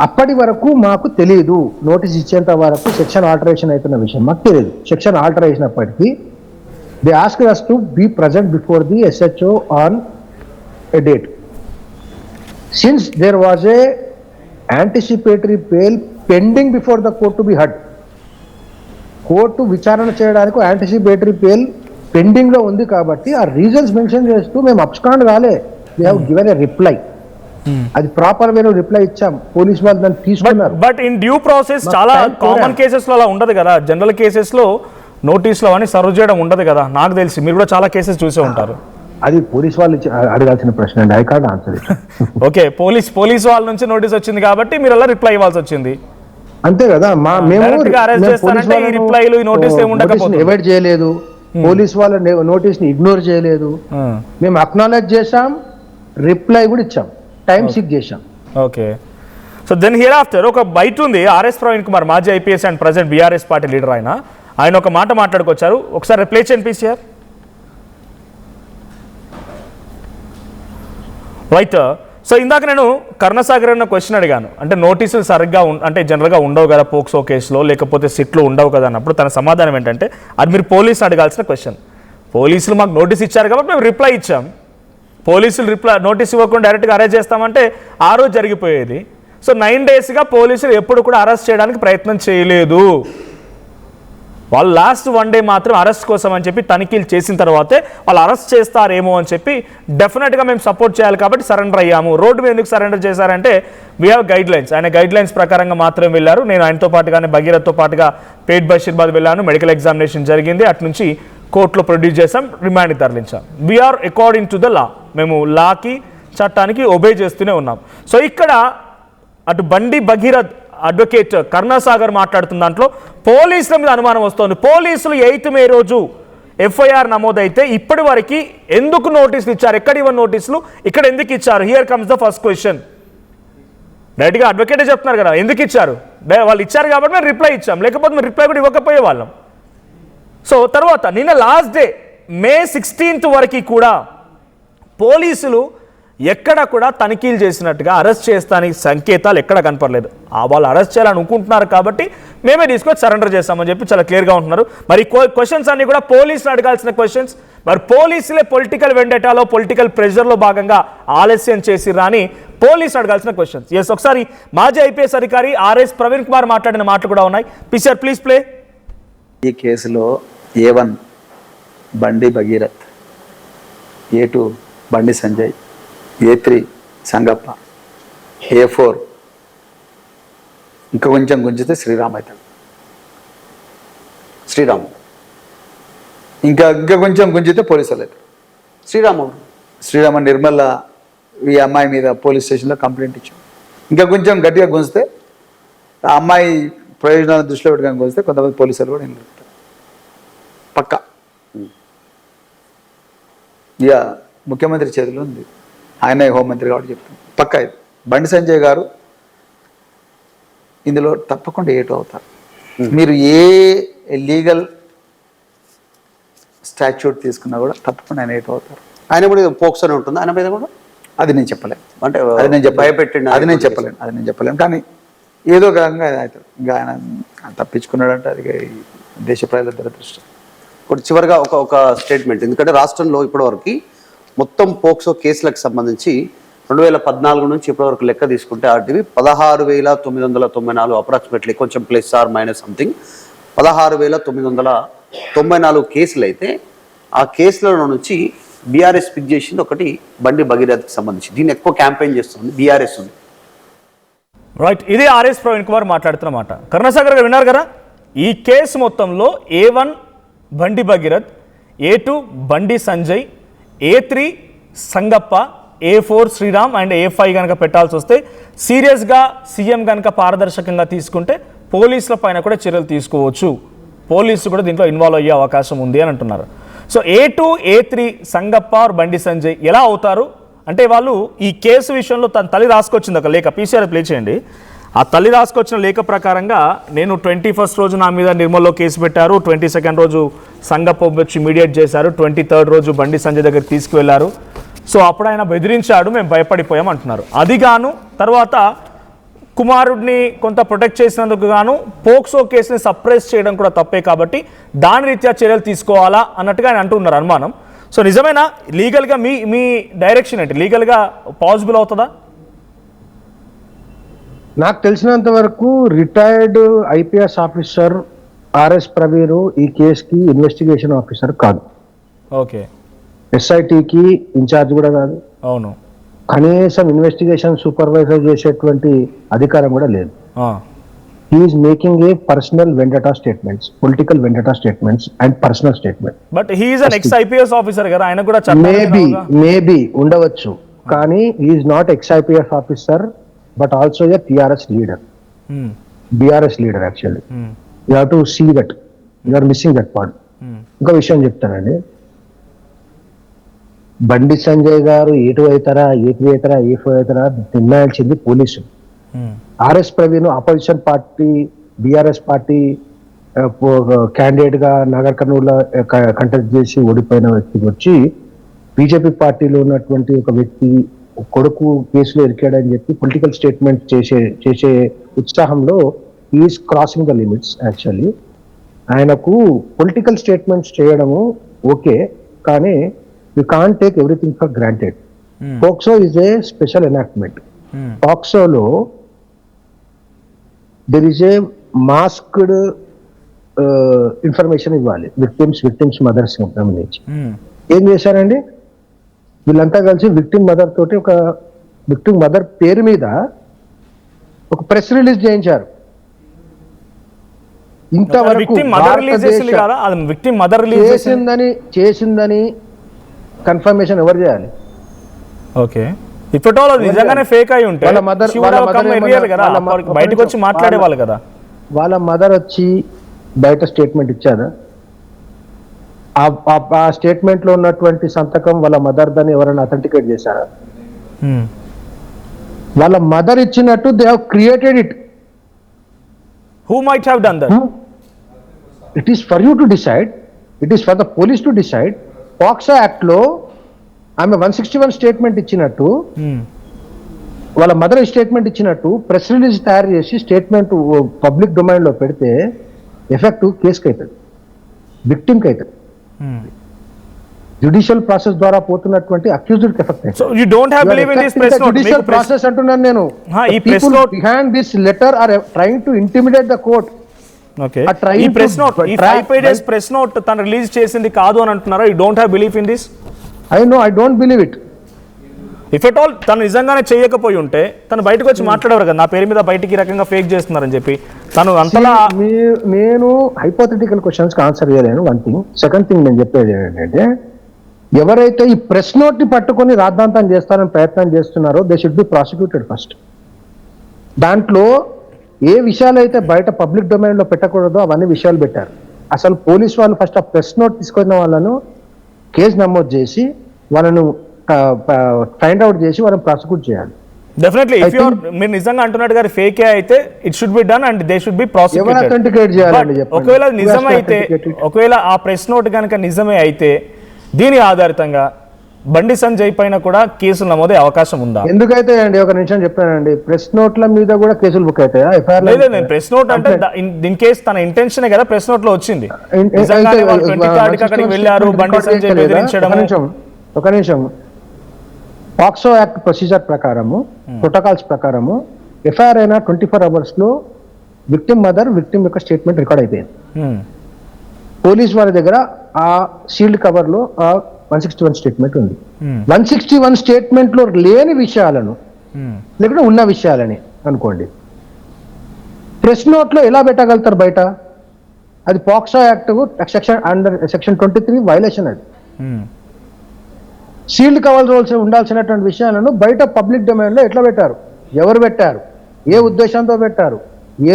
అప్పటి వరకు మాకు తెలియదు, notice ఇచ్చేంత వరకు section alteration అవుతున్న విషయం మాకు తెలియదు. సెక్షన్ ఆల్టర్ అయినప్పటికీ they ask us to be present before the SHO on a date. Since there was a anticipatory bail pending before the court to be heard, court విచారణ చేయడానికి anticipatory bail pending లో ఉంది కాబట్టి ఆ reasons mention చేస్తూ మేము abscond కాలే, we have given a reply. అది ప్రాపర్ వేలో రిప్లై ఇచ్చాం, పోలీస్ వాళ్ళు దాన్ని తీసుకున్నారు. బట్ ఇన్ డ్యూ ప్రాసెస్ చాలా కామన్ కేసెస్ లో అలా ఉండదు కదా, జనరల్ కేసెస్ లో నోటీసులు అవన్నీ సర్వ్ చేయడం ఉండదు కదా, నాకు తెలిసి మీరు కూడా చాలా కేసెస్ చూసే ఉంటారు. అది పోలీస్ వాళ్ళు అడగాల్సిన ప్రశ్న అండి, I can't answer it. Okay, police వాళ్ళ నుంచి నోటీస్ వచ్చింది కాబట్టి మీరు అలా రిప్లై ఇవ్వాల్సి వచ్చింది, అంతే కదా. మేము అవాయిడ్ చేయలేదు, పోలీస్ వాళ్ళ నోటీస్ ని ఇగ్నోర్ చేయలేదు, మేము అక్నాలెడ్జ్ చేశాం, రిప్లై కూడా ఇచ్చాం, టైం సిక్ చేశాం. Okay, so then hereafter ఒక బయట ఉంది. ఆర్ఎస్ ప్రవీణ్ కుమార్ మాజీ IPS and present BRS party leader, ఆయన ఒక మాట మాట్లాడుకొచ్చారు, ఒకసారి ప్లే చేయండి పీసీఆర్. రైట్, సో ఇందాక నేను కర్ణసాగర్ అన్న క్వశ్చన్ అడిగాను, అంటే నోటీసులు సరిగ్గా అంటే జనరల్గా ఉండవు కదా పోక్సో కేసులో, లేకపోతే సిట్లు ఉండవు కదా అన్నప్పుడు తన సమాధానం ఏంటంటే అది మీరు పోలీసులు అడగాల్సిన క్వశ్చన్. పోలీసులు మాకు నోటీస్ ఇచ్చారు కాబట్టి మేము రిప్లై ఇచ్చాం, పోలీసులు నోటీస్ ఇవ్వకుండా డైరెక్ట్గా అరెస్ట్ చేస్తామంటే ఆ రోజు జరిగిపోయేది. సో 9 daysగా పోలీసులు ఎప్పుడు కూడా అరెస్ట్ చేయడానికి ప్రయత్నం చేయలేదు, వాళ్ళు లాస్ట్ 1 day మాత్రం అరెస్ట్ కోసం అని చెప్పి తనిఖీలు చేసిన తర్వాతే వాళ్ళు అరెస్ట్ చేస్తారేమో అని చెప్పి డెఫినెట్గా మేము సపోర్ట్ చేయాలి కాబట్టి సరెండర్ అయ్యాము. రోడ్డు మీద ఎందుకు సరెండర్ చేశారంటే వీ హ్యావ్ గైడ్ లైన్స్, ఆయన గైడ్ లైన్స్ ప్రకారంగా మాత్రమే వెళ్ళారు. నేను ఆయనతో పాటుగానే భగీరథ్తో పాటుగా పేట్ బషీర్బాద్ వెళ్ళాను, మెడికల్ ఎగ్జామినేషన్ జరిగింది, అటు నుంచి కోర్టులో ప్రొడ్యూస్ చేసాం, రిమాండ్కి తరలించాం. We are according to the law, మేము లాకి చట్టానికి ఒబే చేస్తూనే ఉన్నాం. సో ఇక్కడ అటు బండి భగీరథ్ అడ్వకేట్ కరుణాసాగర్ మాట్లాడుతున్న దాంట్లో పోలీసుల మీద అనుమానం వస్తోంది. పోలీసులు 8th May రోజు ఎఫ్ఐఆర్ నమోదైతే ఇప్పటి వరకు ఎందుకు నోటీసులు ఇచ్చారు, ఎక్కడ ఇవ్వని నోటీసులు ఇక్కడ ఎందుకు ఇచ్చారు? Here comes the first question. డైరెక్ట్గా అడ్వకేటే చెప్తున్నారు కదా ఎందుకు ఇచ్చారు, వాళ్ళు ఇచ్చారు కాబట్టి మేము రిప్లై ఇచ్చాం, లేకపోతే మేము రిప్లై కూడా ఇవ్వకపోయే వాళ్ళం. సో తర్వాత నిన్న లాస్ట్ డే May 16th వరకు కూడా పోలీసులు ఎక్కడ కూడా తనిఖీలు చేసినట్టుగా అరెస్ట్ చేస్తానికి సంకేతాలు ఎక్కడ కనపడలేదు. వాళ్ళు అరెస్ట్ చేయాలని అనుకుంటున్నారు కాబట్టి మేమే తీసుకొని సరెండర్ చేస్తామని చెప్పి చాలా క్లియర్గా ఉంటున్నారు. మరి క్వశ్చన్స్ అన్ని కూడా పోలీసులు అడగాల్సిన క్వశ్చన్స్, మరి పోలీసులే పొలిటికల్ వెండేటాలో పొలిటికల్ ప్రెషర్లో భాగంగా ఆలస్యం చేసి రాని పోలీసులు అడగాల్సిన క్వశ్చన్స్. ఎస్, ఒకసారి మాజీ ఐపీఎస్ అధికారి ఆర్ఎస్ ప్రవీణ్ కుమార్ మాట్లాడిన మాటలు కూడా ఉన్నాయి. PCR please play. ఈ కేసులో A1 బండి Bhagirath, A2 Bandi Sanjay, A3 Sangappa, A4 ఇంకా కొంచెం గుంజితే శ్రీరామ్ అవుతాడు. ఇంకా కొంచెం గుంజితే పోలీసులు అవుతాడు. శ్రీరామ నిర్మల ఈ అమ్మాయి మీద పోలీస్ స్టేషన్లో కంప్లైంట్ ఇచ్చాం. ఇంకా కొంచెం గట్టిగా గుంజితే ఆ అమ్మాయి ప్రయోజనాలను దృష్టిలో పెట్టుకొని గుంజితే కొంతమంది పోలీసులు కూడా నిలబెడతారు పక్కా. ఇక ముఖ్యమంత్రి చేతిలో ఉంది, ఆయన హోంమంత్రి కాబట్టి చెప్తాను పక్కా. ఇది బండి సంజయ్ గారు ఇందులో తప్పకుండా ఏటో అవుతారు. మీరు ఏ లీగల్ స్టాచ్యూట్ తీసుకున్నా కూడా తప్పకుండా ఆయన ఏటో అవుతారు. ఆయన కూడా పోక్సోనే ఉంటుంది ఆయన మీద కూడా, అది నేను చెప్పలేను, అంటే అది నేను భయపెట్టిండు, అది నేను చెప్పలేను. కానీ ఏదో కారణంగా అది అవుతారు. ఇంకా ఆయన తప్పించుకున్నాడంటే అది దేశ ప్రజల దురదృష్టం. ఇప్పుడు చివరిగా ఒక స్టేట్మెంట్, ఎందుకంటే రాష్ట్రంలో ఇప్పటివరకు మొత్తం పోక్సో కేసులకు సంబంధించి 2014 నుంచి ఇప్పటివరకు లెక్క తీసుకుంటే ఆర్టీవీ 16,994 అప్రాక్సిమేట్లీ, కొంచెం ప్లస్ ఆర్ మైనస్ సంథింగ్ 16,994 కేసులు అయితే ఆ కేసులలో నుంచి బీఆర్ఎస్ పిక్ చేసింది ఒకటి బండి భగీరథ్కి సంబంధించి. దీన్ని ఎక్కువ క్యాంపెయిన్ చేస్తుంది బీఆర్ఎస్ ఉంది. రైట్, ఇది ఆర్ఎస్ ప్రవీణ్ కుమార్ మాట్లాడుతున్న మాట. కరుణాసాగర్ గారు విన్నారు కదా, ఈ కేసు మొత్తంలో A1 బండి Bhagirath, A2 Bandi Sanjay, A3 Sangappa, A4 Sriram and A5 కనుక పెట్టాల్సి వస్తే సీరియస్గా సీఎం కనుక పారదర్శకంగా తీసుకుంటే పోలీసుల పైన కూడా చర్యలు తీసుకోవచ్చు, పోలీసులు కూడా దీంట్లో ఇన్వాల్వ్ అయ్యే అవకాశం ఉంది అని అంటున్నారు. So A2, A3 Sangappa are Bandi Sanjay ఎలా అవుతారు అంటే, వాళ్ళు ఈ కేసు విషయంలో తన తల్లి రాసుకొచ్చింది ఒక లేఖ, పీసీఆర్ ప్లే చేయండి. ఆ తల్లి రాసుకొచ్చిన లేఖ ప్రకారంగా నేను 21st రోజు నా మీద నిర్మల్లో కేసు పెట్టారు, 22nd రోజు సంగప్ప వచ్చి మీడియేట్ చేశారు, 23rd రోజు బండి సంజయ్ దగ్గరికి తీసుకువెళ్లారు. సో అప్పుడు ఆయన బెదిరించాడు, మేము భయపడిపోయాం అంటున్నారు. అదిగాను తర్వాత కుమారుడిని కొంత ప్రొటెక్ట్ చేసినందుకు గాను పోక్సో కేసుని సప్రెస్ చేయడం కూడా తప్పే కాబట్టి దాని రీత్యా చర్యలు తీసుకోవాలా అన్నట్టుగా ఆయన అంటున్నారు అనుమానం. సో నిజమేనా? లీగల్గా మీ డైరెక్షన్ ఏంటి? లీగల్గా పాసిబుల్ అవుతుందా? నాకు తెలిసినంత వరకు retired IPS officer RS Praveen ఈ కేసుకి ఇన్వెస్టిగేషన్ ఆఫీసర్ కాదు, ఓకే, ఎస్ఐటికి ఇన్ఛార్జ్ కూడా కాదు, అవును, కనీసం ఇన్వెస్టిగేషన్ సూపర్వైజర్ చేసేటువంటి అధికారం కూడా లేదు. He is making a personal vendetta statements, political vendetta statements and personal statement. But he is an ex IPS officer కదా, ఆయన కూడా మేబీ ఉండవచ్చు, కానీ he is not ex IPS officer but also a TRS leader, BRS leader. Actually you have to see that, you are missing that part. ఇంకో విషయం చెప్తానండి, బండి సంజయ్ గారు ఏటు అవుతారా నిర్ణయించింది పోలీసు. RS Praveen opposition party BRS party candidate గా నగర్ కర్నూలులో కంటెస్ట్ చేసి ఓడిపోయిన వ్యక్తికి వచ్చి బీజేపీ పార్టీలో ఉన్నటువంటి ఒక వ్యక్తి కొడుకు కేసులో ఇరికాడని చెప్పి పొలిటికల్ స్టేట్మెంట్ చేసే ఉత్సాహంలో is crossing the limits. Actually ఆయనకు పొలిటికల్ స్టేట్మెంట్స్ చేయడము ఓకే, కానీ you can't take everything for granted. POCSO is a special enactment. POCSO లో there is a masked information ఇవ్వాలి విక్టిమ్స్ మదర్స్ సంబంధించి. ఏం చేశారండి వీళ్ళంతా కలిసి విక్టిమ్ మదర్ తోటి ఒక విక్టిమ్ మదర్ పేరు మీద ఒక ప్రెస్ రిలీజ్ చేయించారు. ఇంతవరకు చేసిందని కన్ఫర్మేషన్ ఎవరు చేయాలి? ఓకే, ఇప్పటి నిజంగానే ఫేక్ అయి ఉంటే బయటకు వచ్చి మాట్లాడేవాళ్ళు కదా. వాళ్ళ మదర్ వచ్చి బయట స్టేట్మెంట్ ఇచ్చారా? ఆ స్టేట్మెంట్ లో ఉన్నటువంటి సంతకం వాళ్ళ మదర్ దాన్ని ఎవరైనా అథెంటికేట్ చేశారా? వాళ్ళ మదర్ ఇచ్చినట్టు they have created it. Who might have done that? It is for you to decide, it is for the police to decide. POCSO act లో ఆమె 161 స్టేట్మెంట్ ఇచ్చినట్టు, వాళ్ళ మదర్ స్టేట్మెంట్ ఇచ్చినట్టు ప్రెస్ రిలీజ్ తయారు చేసి స్టేట్మెంట్ పబ్లిక్ డొమైన్ లో పెడితే effect కేసుకి అవుతుంది, విక్టిమ్కి అవుతుంది. జ్యుడిషియల్ ప్రాసెస్ ద్వారా పోతున్నటువంటి అక్యూజ్డ్ ఎఫెక్ట్. జ్యుడిషియల్ ప్రాసెస్ అంటున్నాను నేను. Behind this letter are trying to intimidate the court. ఈ ప్రెస్ నోట్, ఈ 5 pages ప్రెస్ నోట్ తను రిలీజ్ చేసింది కాదు అని అంటున్నారా? You don't have belief in this? I don't believe it. If at all తను నిజంగానే చేయకపోయి ఉంటే తను బయటకు వచ్చి మాట్లాడేవారు కదా, నా పేరు మీద బయటికి రకంగా ఫేక్ చేస్తున్నారని చెప్పి. తను అంతలా నేను హైపోథెటికల్ క్వశ్చన్స్ కి ఆన్సర్ చేయలేను. One thing. సెకండ్ థింగ్ నేను చెప్పేది ఏంటంటే, ఎవరైతే ఈ ప్రెస్ నోట్ ని పట్టుకొని రాద్ధాంతం చేస్తారని ప్రయత్నం చేస్తున్నారో they should be prosecuted first. దాంట్లో ఏ విషయాలు అయితే బయట పబ్లిక్ డొమైన్ లో పెట్టకూడదో అవన్నీ విషయాలు పెట్టారు. అసలు పోలీస్ వాళ్ళు ఫస్ట్ ఆ ప్రెస్ నోట్ తీసుకున్న వాళ్ళను కేసు నమోదు చేసి వాళ్ళను ఫైండ్ అవుట్ చేసి వాళ్ళని ప్రాసిక్యూట్ చేయాలి. డెఫినెట్లీ ఇఫ్ యు ఆర్ మీరు నిజంగా అంటున్నట్టు గారు ఫేక్ అయితే it should be done and they should be prosecuted. ఎవరు అథెంటికేట్ చేయాలండి చెప్పండి? ఒకవేళ నిజమైతే, ఒకవేళ ఆ ప్రెస్ నోట్ కనుక నిజమే అయితే దీని ఆధారితంగా బండి సంజయ్ పైన కూడా కేసులు నమోదే అవకాశం ఉందా? ఎందుకైతే అండి, ఒక నిమిషం చెప్తానండి, ప్రెస్ నోట్ల మీద కూడా కేసులు బుక్ అవుతాయా? లేదు, ప్రెస్ నోట్ అంటే ఇన్ కేస్ తన ఇంటెన్షన్ కదా ప్రెస్ నోట్ లో వచ్చింది. వెళ్ళారు బండి సంజయ్ బెదిరించడం. ఒక నిమిషం. పాక్సో యాక్ట్ ప్రొసీజర్ ప్రకారము, ప్రోటోకాల్స్ ప్రకారము ఎఫ్ఐఆర్ అయిన 24 hours లో విక్టిమ్ మదర్, విక్టిమ్ యొక్క స్టేట్మెంట్ రికార్డ్ అయిపోయింది. పోలీస్ వారి దగ్గర ఆ సీల్డ్ కవర్ లో ఆ 161 స్టేట్మెంట్ ఉంది. 161 స్టేట్మెంట్ లో లేని విషయాలను లేకపోతే ఉన్న విషయాలని అనుకోండి, ప్రెస్ నోట్ లో ఎలా పెట్టగలుగుతారు బయట? అది పాక్సో యాక్ట్ సెక్షన్ 23 వైలేషన్. అది సీల్డ్ కవర్ రోల్స్ ఉండాల్సినటువంటి విషయాలను బయట పబ్లిక్ డొమైన్ లో ఎట్లా పెట్టారు? ఎవరు పెట్టారు? ఏ ఉద్దేశంతో పెట్టారు?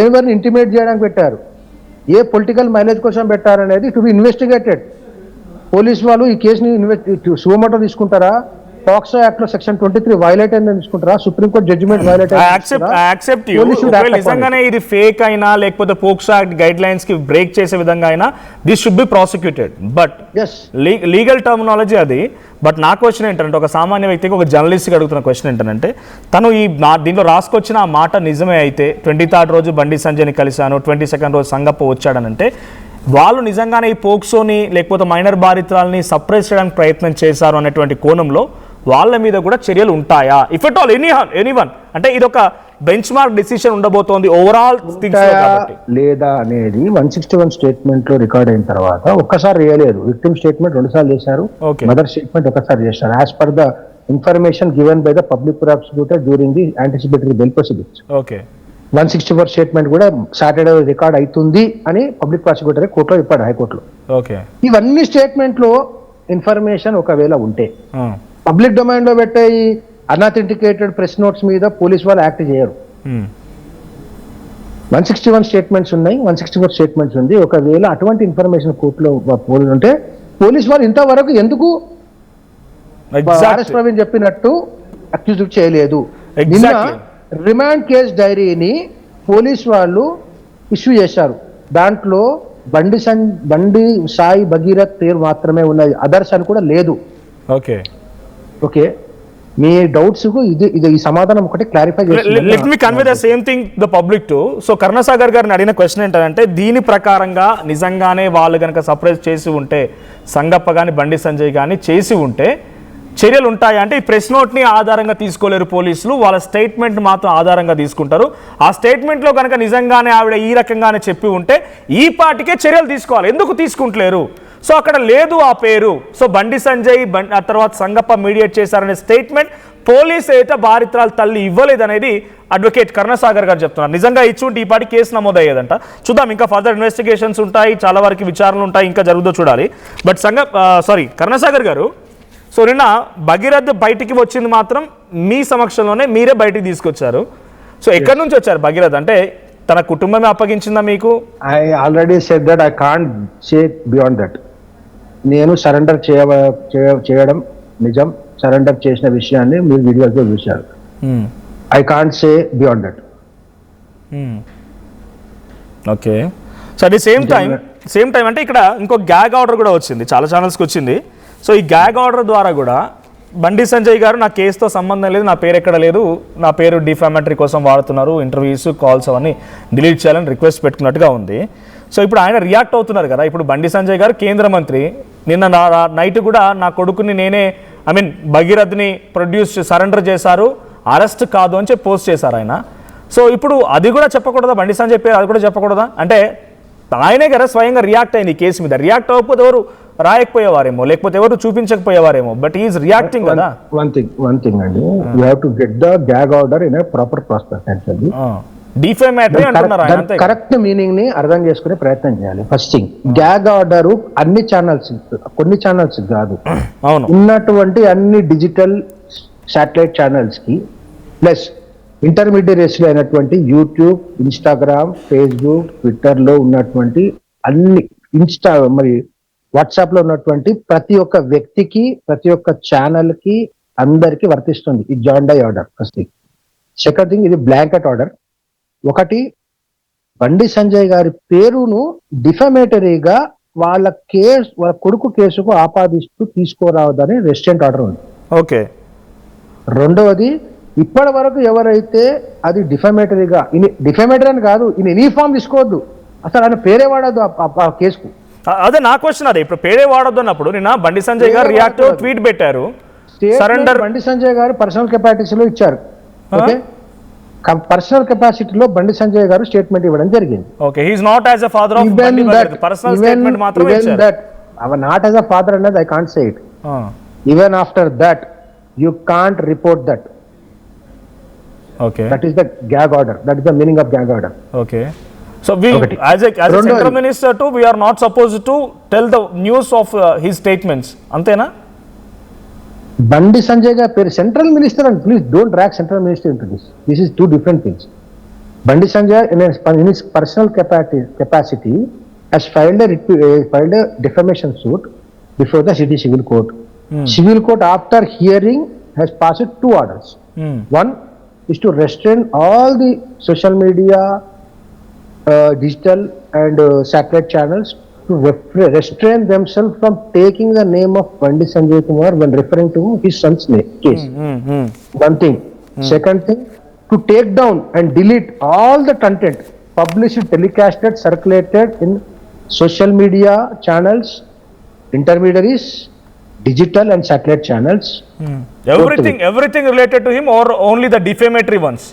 ఎవరిని ఇంటిమేట్ చేయడానికి పెట్టారు? ఏ పొలిటికల్ మైలేజ్ కోసం పెట్టారు అనేది టు బి ఇన్వెస్టిగేటెడ్. పోలీస్ వాళ్ళు ఈ కేసుని సుమోటో తీసుకుంటారా, పాక్సో యాక్ట్ లో సెక్షన్ 23 వైలేట్ అయిందని తీసుకుంటారా? సుప్రీంకోర్టు జడ్జిమెంట్ వైలేట్ యాక్సెప్ట్ నిజంగానే ఇది ఫేక్ అయినా లేకపోతే పోక్సో యాక్ట్ గైడ్ లైన్స్ కి బ్రేక్ చేసే విధంగా అయినా this should be prosecuted. But legal terminology అది. బట్ నా క్వశ్చన్ ఏంటంటే, ఒక సామాన్య వ్యక్తికి, ఒక జర్నలిస్ట్కి అడుగుతున్న క్వశ్చన్ ఏంటంటే, తను దీంట్లో రాసుకొచ్చిన ఆ మాట నిజమే అయితే 23rd రోజు బండి సంజయ్ని కలిశాను, 22nd రోజు సంగప్ప వచ్చాడనంటే, వాళ్ళు నిజంగానే ఈ పోక్సోని లేకపోతే మైనర్ బాధితురాలని సప్రెస్ చేయడానికి ప్రయత్నం చేశారు అనేటువంటి కోణంలో వాళ్ళ మీద కూడా చర్యలు ఉంటాయా? ఇఫ్ ఎట్ ఆల్ ఎనీవన్, అంటే ఇది ఒక బెంచ్ మార్క్ డిసిషన్ ఉండబోతోంది ఓవరాల్ లేదా అనేది 161 స్టేట్మెంట్ లో రికార్డ్ అయిన తర్వాత ఒక్కసారి చేయలేదు. విక్టిమ్ స్టేట్మెంట్ 2 సార్లు చేశారు, మదర్ స్టేట్మెంట్ ఒకసారి చేశారు. As per the information given by the public prosecutor during the anticipatory bail proceedings. 164 statement కూడా సాటర్డే రికార్డ్ అవుతుంది అని పబ్లిక్ ప్రాసిక్యూటర్ కోర్టులో చెప్పాడు, హైకోర్టులో. ఇవన్నీ స్టేట్మెంట్ లో ఇన్ఫర్మేషన్ ఒకవేళ ఉంటే పబ్లిక్ డొమైన్ లో పెట్టే అన్అథెంటికేటెడ్ ప్రెస్ నోట్స్ మీద పోలీస్ వాళ్ళు యాక్ట్ చేయరు. 161 స్టేట్మెంట్స్ ఉన్నాయి, 164 స్టేట్మెంట్స్ ఉంది. ఒకవేళ అటువంటి ఇన్ఫర్మేషన్ కోర్టులో ఉంటే పోలీస్ వాళ్ళు ఇంతవరకు ఎందుకు ఆర్ఎస్ ప్రవీణ్ చెప్పినట్టు అక్యూజ్ చేయలేదు? రిమాండ్ కేస్ డైరీని పోలీస్ వాళ్ళు ఇష్యూ చేశారు. దాంట్లో బండి సాయి భగీరథ్ పేరు మాత్రమే ఉన్నది, అదర్స్ అని కూడా లేదు. ఓకే, మీ డౌట్స్ ఇది ఈ సమాధానం ఒకటి క్లారిఫై చేయండి. Let me convey the same thing the public to. So Karunasagar గారిని అడిగిన క్వశ్చన్ ఏంటంటే, దీని ప్రకారంగా నిజంగానే వాళ్ళు కనుక సప్రెస్ చేసి ఉంటే, సంగప్ప కానీ బండి సంజయ్ కానీ చేసి ఉంటే చర్యలు ఉంటాయి అంటే, ఈ ప్రెస్ నోట్ని ఆధారంగా తీసుకోలేరు పోలీసులు, వాళ్ళ స్టేట్మెంట్ మాత్రం ఆధారంగా తీసుకుంటారు. ఆ స్టేట్మెంట్లో కనుక నిజంగానే ఆవిడ ఈ రకంగానే చెప్పి ఉంటే ఈ పార్టీకే చర్యలు తీసుకోవాలి, ఎందుకు తీసుకుంటలేరు? సో అక్కడ లేదు ఆ పేరు. సో బండి సంజయ్ ఆ తర్వాత సంగప్ప మీడియేట్ చేశారనే స్టేట్మెంట్ పోలీసు అయితే బాధితురాలు తల్లి ఇవ్వలేదనేది అడ్వకేట్ కరుణాసాగర్ గారు చెప్తున్నారు. నిజంగా ఇచ్చుంటే ఈ పార్టీ కేసు నమోదయ్యేదంట. చూద్దాం, ఇంకా ఫర్దర్ ఇన్వెస్టిగేషన్స్ ఉంటాయి, చాలా వరకు విచారణలు ఉంటాయి, ఇంకా జరుగుతుందో చూడాలి. బట్ కరుణాసాగర్ గారు, సో నిన్న భగీరథ్ బయటికి వచ్చింది మాత్రం మీ సమక్షంలోనే, మీరే బయటికి తీసుకొచ్చారు. సో ఎక్కడి నుంచి వచ్చారు భగీరథ్? అంటే తన కుటుంబమే అప్పగించిందా మీకు? I already said that I can't say beyond that. నేను సరెండర్ చేయడం నిజం, సరెండర్ చేసిన విషయాన్ని మీరు వీడియోలో చూశారు. I can't say beyond that. Okay, so at the same time అంటే ఇక్కడ ఇంకో గ్యాగ్ ఆర్డర్ కూడా వచ్చింది, చాలా ఛానల్స్కి వచ్చింది. సో ఈ గ్యాగ్ ఆర్డర్ ద్వారా కూడా బండి సంజయ్ గారు నా కేసుతో సంబంధం లేదు, నా పేరు ఎక్కడ లేదు, నా పేరు డిఫామేటరీ కోసం వాడుతున్నారు, ఇంటర్వ్యూస్ కాల్స్ అవన్నీ డిలీట్ చేయాలని రిక్వెస్ట్ పెట్టుకున్నట్టుగా ఉంది. సో ఇప్పుడు ఆయన రియాక్ట్ అవుతున్నారు కదా. ఇప్పుడు బండి సంజయ్ గారు కేంద్ర మంత్రి, నిన్న నైట్ కూడా నా కొడుకుని నేనే భగీరథ్ని సరెండర్ చేశారు, అరెస్ట్ కాదు అని చెప్పి పోస్ట్ చేశారు ఆయన. సో ఇప్పుడు అది కూడా చెప్పకూడదా? బండి సంజయ్ పేరు అది కూడా చెప్పకూడదా? అంటే ఆయనే కదా స్వయంగా రియాక్ట్ అయింది ఈ కేసు మీద. రియాక్ట్ అవ్వకపోతే ఎవరు రాయకపోయేవారేమో, లేకపోతే ఎవరు చూపించకపోయేవారేమో, బట్ ఈజ్ రియాక్టింగ్ కదా. వన్ థింగ్ అండి, you have to get the gag order in a proper process. Actually defamatory అంటున్నారు ఆయన, అంతే. కరెక్ట్ మీనింగ్ ని అర్థం చేసుకునే ప్రయత్నం చేయాలి. ఫస్ట్ థింగ్, గ్యాగ్ ఆర్డర్ అన్ని ఛానల్స్, కొన్ని ఛానల్స్ కాదు, ఉన్నటువంటి అన్ని డిజిటల్ శాటిలైట్ ఛానల్స్ కి ప్లస్ ఇంటర్మీడియట్స్ లో అయినటువంటి యూట్యూబ్, ఇన్స్టాగ్రామ్, ఫేస్బుక్, ట్విట్టర్ లో ఉన్నటువంటి అన్ని మరి వాట్సాప్ లో ఉన్నటువంటి ప్రతి ఒక్క వ్యక్తికి, ప్రతి ఒక్క ఛానల్ కి, అందరికి వర్తిస్తుంది ఈ joint die order. First thing. Second thing, ఇది బ్లాంకెట్ ఆర్డర్. ఒకటి, బండి సంజయ్ గారి పేరును డిఫమేటరీగా వాళ్ళ కొడుకు కేసుకు ఆపాదిస్తూ తీసుకోరావద్దని రెసిడెంట్ ఆర్డర్ ఉంది. ఓకే. రెండవది, ఇప్పటి వరకు ఎవరైతే అది డిఫమేటరీగా, డిఫమేటరీ అని కాదు, ఇన్ ఎనీ ఫామ్ తీసుకోవద్దు, అసలు ఆయన పేరే వాడద్దు ఆ కేసుకు. అదే నా క్వశ్చన్. అదే ఇప్పుడు పేరే వాడొద్దు అన్నప్పుడు నిన్న బండి సంజయ్ గారు రియాక్ట్ ట్వీట్ పెట్టారు, సరెండర్ బండి సంజయ్ గారు పర్సనల్ కెపాసిటీలో ఇచ్చారు. ఓకే, పర్సనల్ కెపాసిటీలో బండి సంజయ్ గారు స్టేట్మెంట్ ఇవ్వడం జరిగింది. Okay, he is not as a father of Bandi Bhagirath, personal statement మాత్రమే ఇచ్చారు. That our not as a father అన్నది I can't say it. Even after that you can't report that. Okay, that is the gag order, that is the meaning of gag order. Okay, so we as a central minister too, we are not supposed to tell the news of his statements, antena? Bandi Sanjay ga per central minister, and please don't drag central minister into this is two different things. Bandi Sanjay in his personal capacity has filed a defamation suit before the city civil court. Civil court, after hearing has passed 2 orders. One is to restrain all the social media, digital and satellite channels to restrain themselves from taking the name of Bandi Sanjay Kumar when referring to his son's case. One thing. Second thing, to take down and delete all the content published, telecasted, circulated in social media channels, intermediaries, digital and satellite channels. Everything related to him, or only the defamatory ones?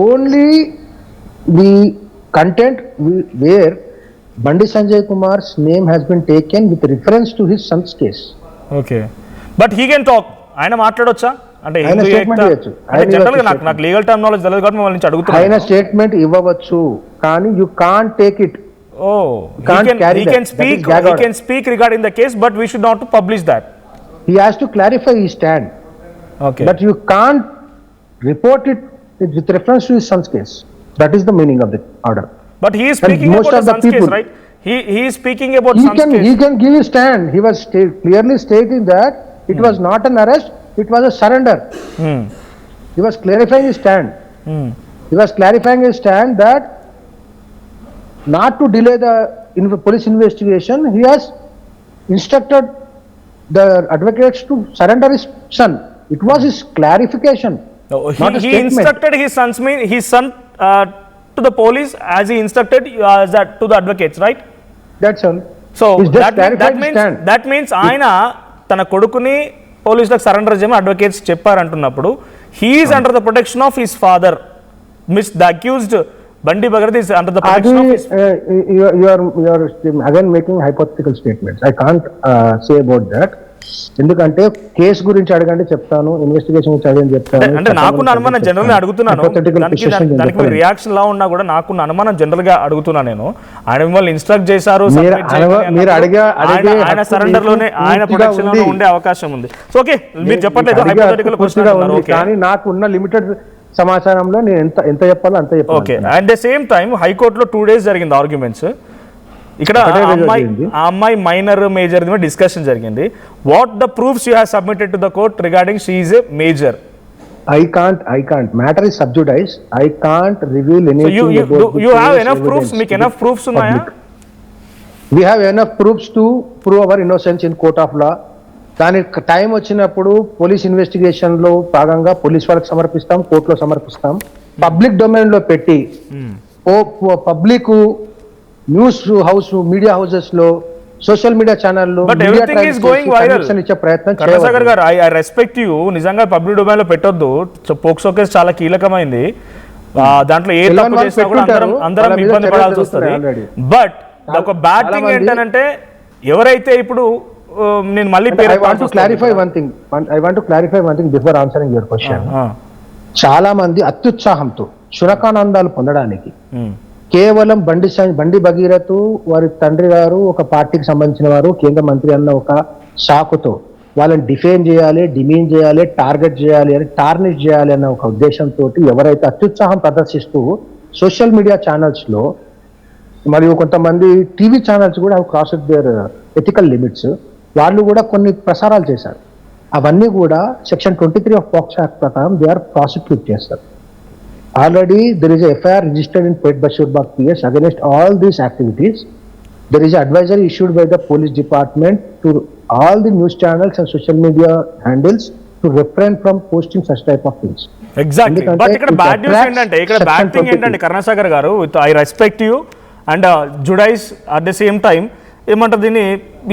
Only the content where Bandi Sanjay Kumar's name has been taken with reference to his son's case. Okay, but he can talk. ఆయన మాట్లాడొచ్చా అంటే ఆయన statement ఇవ్వచ్చు. ఆయన general గా ఇవ్వచ్చు నాకు legal terminology తెలియదు కాబట్టి మిమ్మల్ని నుంచి ఆయన అడుగుతున్నాను. స్టేట్మెంట్ ఇవ్వవచ్చు కానీ you can't take it. Oh, Can't carry he that. can speak. That is gag He order. can speak regarding the case, but we should not to publish that. He has to clarify his stand. Okay. But you can't report it with reference to his son's case. That is the meaning of the order. But he is speaking most about of the the son's case, people- right? He is speaking about He son's case. can give his stand. He was clearly stating that it was not an arrest, it was a surrender. He was clarifying his stand. He was clarifying his stand that not to delay the police investigation, he has instructed the advocates to surrender his son. It was his clarification. No, not a he statement. instructed his son to the police as he instructed to the advocates, right? That's all. So He's just that clarified his stand. means ఆయన తన కొడుకుని పోలీసులకు surrender చేయమని advocates చెప్పారంటున్నప్పుడు he is under the protection of his father. The accused Bandi Bhagiratha is under the protection of his You are again making hypothetical statements. I can't say about that. ఎందుకంటే case గురించి అడగండి చెప్తాను, investigation గురించి అడగండి చెప్తాను. అంటే నాకున్న అనుమానం జనరల్ గా అడుగుతున్నాను. దానికి మీరు రియాక్షన్ లా ఉన్నా కూడా నాకున్న అనుమానం జనరల్ గా అడుగుతున్నా నేను. ఆయన మిమ్మల్ని ఇన్స్ట్రక్ట్ చేశారు, మీరు ఆయన సరెండర్ లోనే ఆయన ప్రొటెక్షన్ లోనే ఉండే అవకాశం ఉంది. సో ఓకే, మీరు చెప్పట్లేదు హైపోథెటికల్ క్వశ్చన్ అన్నారు. ఓకే, కానీ నాకున్న లిమిటెడ్ సమాచారంలో నేను ఎంత చెప్పాలో అంత చెప్పాను. Okay, at the same time హైకోర్టులో 2 days జరిగింది ఆర్గ్యుమెంట్స్. ఇక్కడ ఆ అమ్మాయి మైనర్ మేజర్ డిస్కషన్ జరిగింది. What the proofs you have submitted to the court regarding she is a major? I can't. Matter is sub judice. I can't reveal anything. You have enough proofs? మీకు enough proofs ఉన్నాయా? We have enough proofs to prove our innocence in court of law. దానికి time వచ్చినప్పుడు police investigation లో భాగంగా police వాళ్ళకి సమర్పిస్తాం, కోర్టులో సమర్పిస్తాం. Public domain లో పెట్టి public news house, media houses లో, సోషల్ మీడియా ఛానల్లో ఇచ్చే ప్రయత్నం కరుణాసాగర్ గారు, ఐ రెస్పెక్ట్ యూ. నిజంగా పబ్లిక్ డొమైన్ లో పెట్టొద్దు. పోక్సో కేసు చాలా కీలకమైంది. దాంట్లో ఏ తప్పు చేసినా కూడా అందరం ఇబ్బంది పడాల్సి వస్తుంది. బట్ ఒక బ్యాడ్ థింగ్ ఏంటంటే ఎవరైతే ఇప్పుడు నేను మళ్ళీ I want to clarify one thing before answering your question. చాలా మంది అత్యుత్సాహంతో శునకానందాలు పొందడానికి కేవలం బండి భగీరథ్ వారి తండ్రి గారు ఒక పార్టీకి సంబంధించిన వారు, కేంద్ర మంత్రి అన్న ఒక సాకుతో వాళ్ళని డిఫేమ్ చేయాలి, డిమీన్ చేయాలి, టార్గెట్ చేయాలి అని, టార్నిష్ చేయాలి అన్న ఒక ఉద్దేశంతో ఎవరైతే అత్యుత్సాహం ప్రదర్శిస్తూ సోషల్ మీడియా ఛానల్స్ లో మరియు కొంతమంది టీవీ ఛానల్స్ కూడా క్రాస్ దేర్ ఎథికల్ లిమిట్స్, వాళ్ళు కూడా కొన్ని ప్రసారాలు చేశారు. అవన్నీ కూడా సెక్షన్ 23 ఆఫ్ పాక్సో యాక్ట్ ప్రకారం దే ఆర్ ప్రాసిక్యూట్ చేస్తారు. Already there is a FIR registered in Pet Bashirbaగ్ PS against all these activities. There is an advisory issued by the police department to all the news channels and social media handles to refrain from posting such type of things. Exactly. But ఇక్కడ bad news ఏంటంటే, ఇక్కడ bad thing ఏంటంటే కరుణాసాగర్ గారు, with I respect you and judges at the same time ఏమంటారు దీన్ని,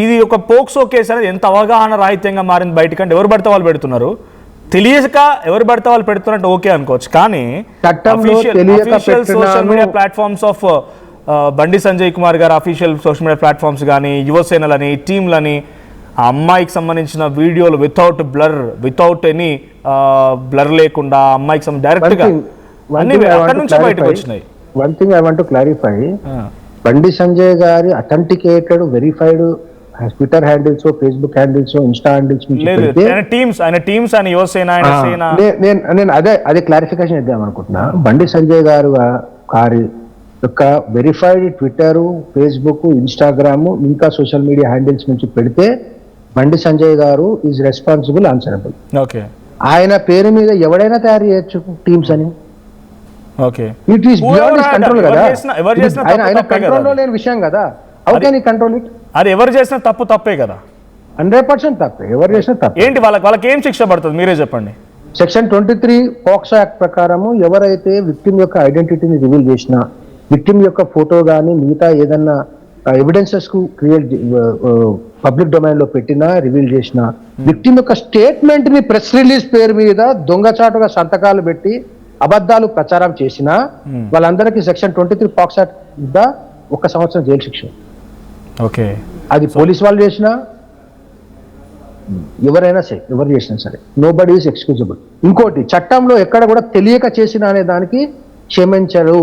ఇది ఒక POCSO case అనేది ఎంత అవగాహన రాహిత్యంగా మారింది బయటకంటే. ఎవరు పడితే వాళ్ళు పెడుతున్నారు, తెలియక ఎవరు పడితే వాళ్ళు పెడుతున్నట్టు ఓకే అనుకోవచ్చు. కానీ official social media platforms of Bandi Sanjay Kumar గారు అఫీషియల్ సోషల్ మీడియా ప్లాట్ఫామ్స్ కానీ, యువసేనలని, టీంలని, ఆ అమ్మాయికి సంబంధించిన వీడియోలు వితౌట్ ఎనీ బ్లర్ లేకుండా అమ్మాయికి డైరెక్ట్ గా అక్కడి నుంచి బయటకు వచ్చినాయి. One thing I want to clarify, బండి సంజయ్ గారి authenticated verified Twitter handles, Facebook handles, Insta handles నేను అదే క్లారిఫికేషన్ ఇద్దాం అనుకుంటున్నా. బండి సంజయ్ గారు యొక్క వెరిఫైడ్ ట్విట్టర్, ఫేస్బుక్, ఇన్స్టాగ్రామ్ ఇంకా సోషల్ మీడియా హ్యాండిల్స్ నుంచి పెడితే బండి సంజయ్ గారు ఈజ్ రెస్పాన్సిబుల్, ఆన్సరబుల్. ఓకే, ఆయన పేరు మీద ఎవడైనా తయారు చేయొచ్చు టీమ్స్ అని. Okay it is beyond his control కదా, ఎవరు చేసిన ఆయన కంట్రోల్లో లేని విషయం కదా. How can he control it? అది ఎవరు చేసిన తప్పే కదా. 100% తప్పే, ఎవరు చేసినా తప్పే. ఏంటి వాళ్ళకి ఏం శిక్ష పడుతుంది మీరే చెప్పండి. సెక్షన్ 23 పోక్సో యాక్ట్ ప్రకారము ఎవరైతే విక్టిమ్ యొక్క ఐడెంటిటీని రివీల్ చేసినా, విక్టిమ్ యొక్క ఫోటో కానీ మిగతా ఏదన్నా ఎవిడెన్సెస్ కు క్రియేట్ పబ్లిక్ డొమైన్ లో పెట్టినా రివీల్ చేసినా, విక్టిమ్ యొక్క స్టేట్మెంట్ ని ప్రెస్ రిలీజ్ పేరు మీద దొంగచాటుగా సంతకాలు పెట్టి అబద్ధాలు ప్రచారం చేసినా వాళ్ళందరికీ సెక్షన్ 23 పోక్సో యాక్ట్ కింద 1 సంవత్సరం జైలు శిక్ష. ఓకే, అది పోలీస్ వాళ్ళు చేసినా ఎవరైనా సరే, ఎవరు చేసినా సరే, నో బడీ ఈజ్ ఎక్స్క్యూజబుల్. ఇంకోటి, చట్టంలో ఎక్కడ కూడా తెలియక చేసిన అనే దానికి క్షమించరు.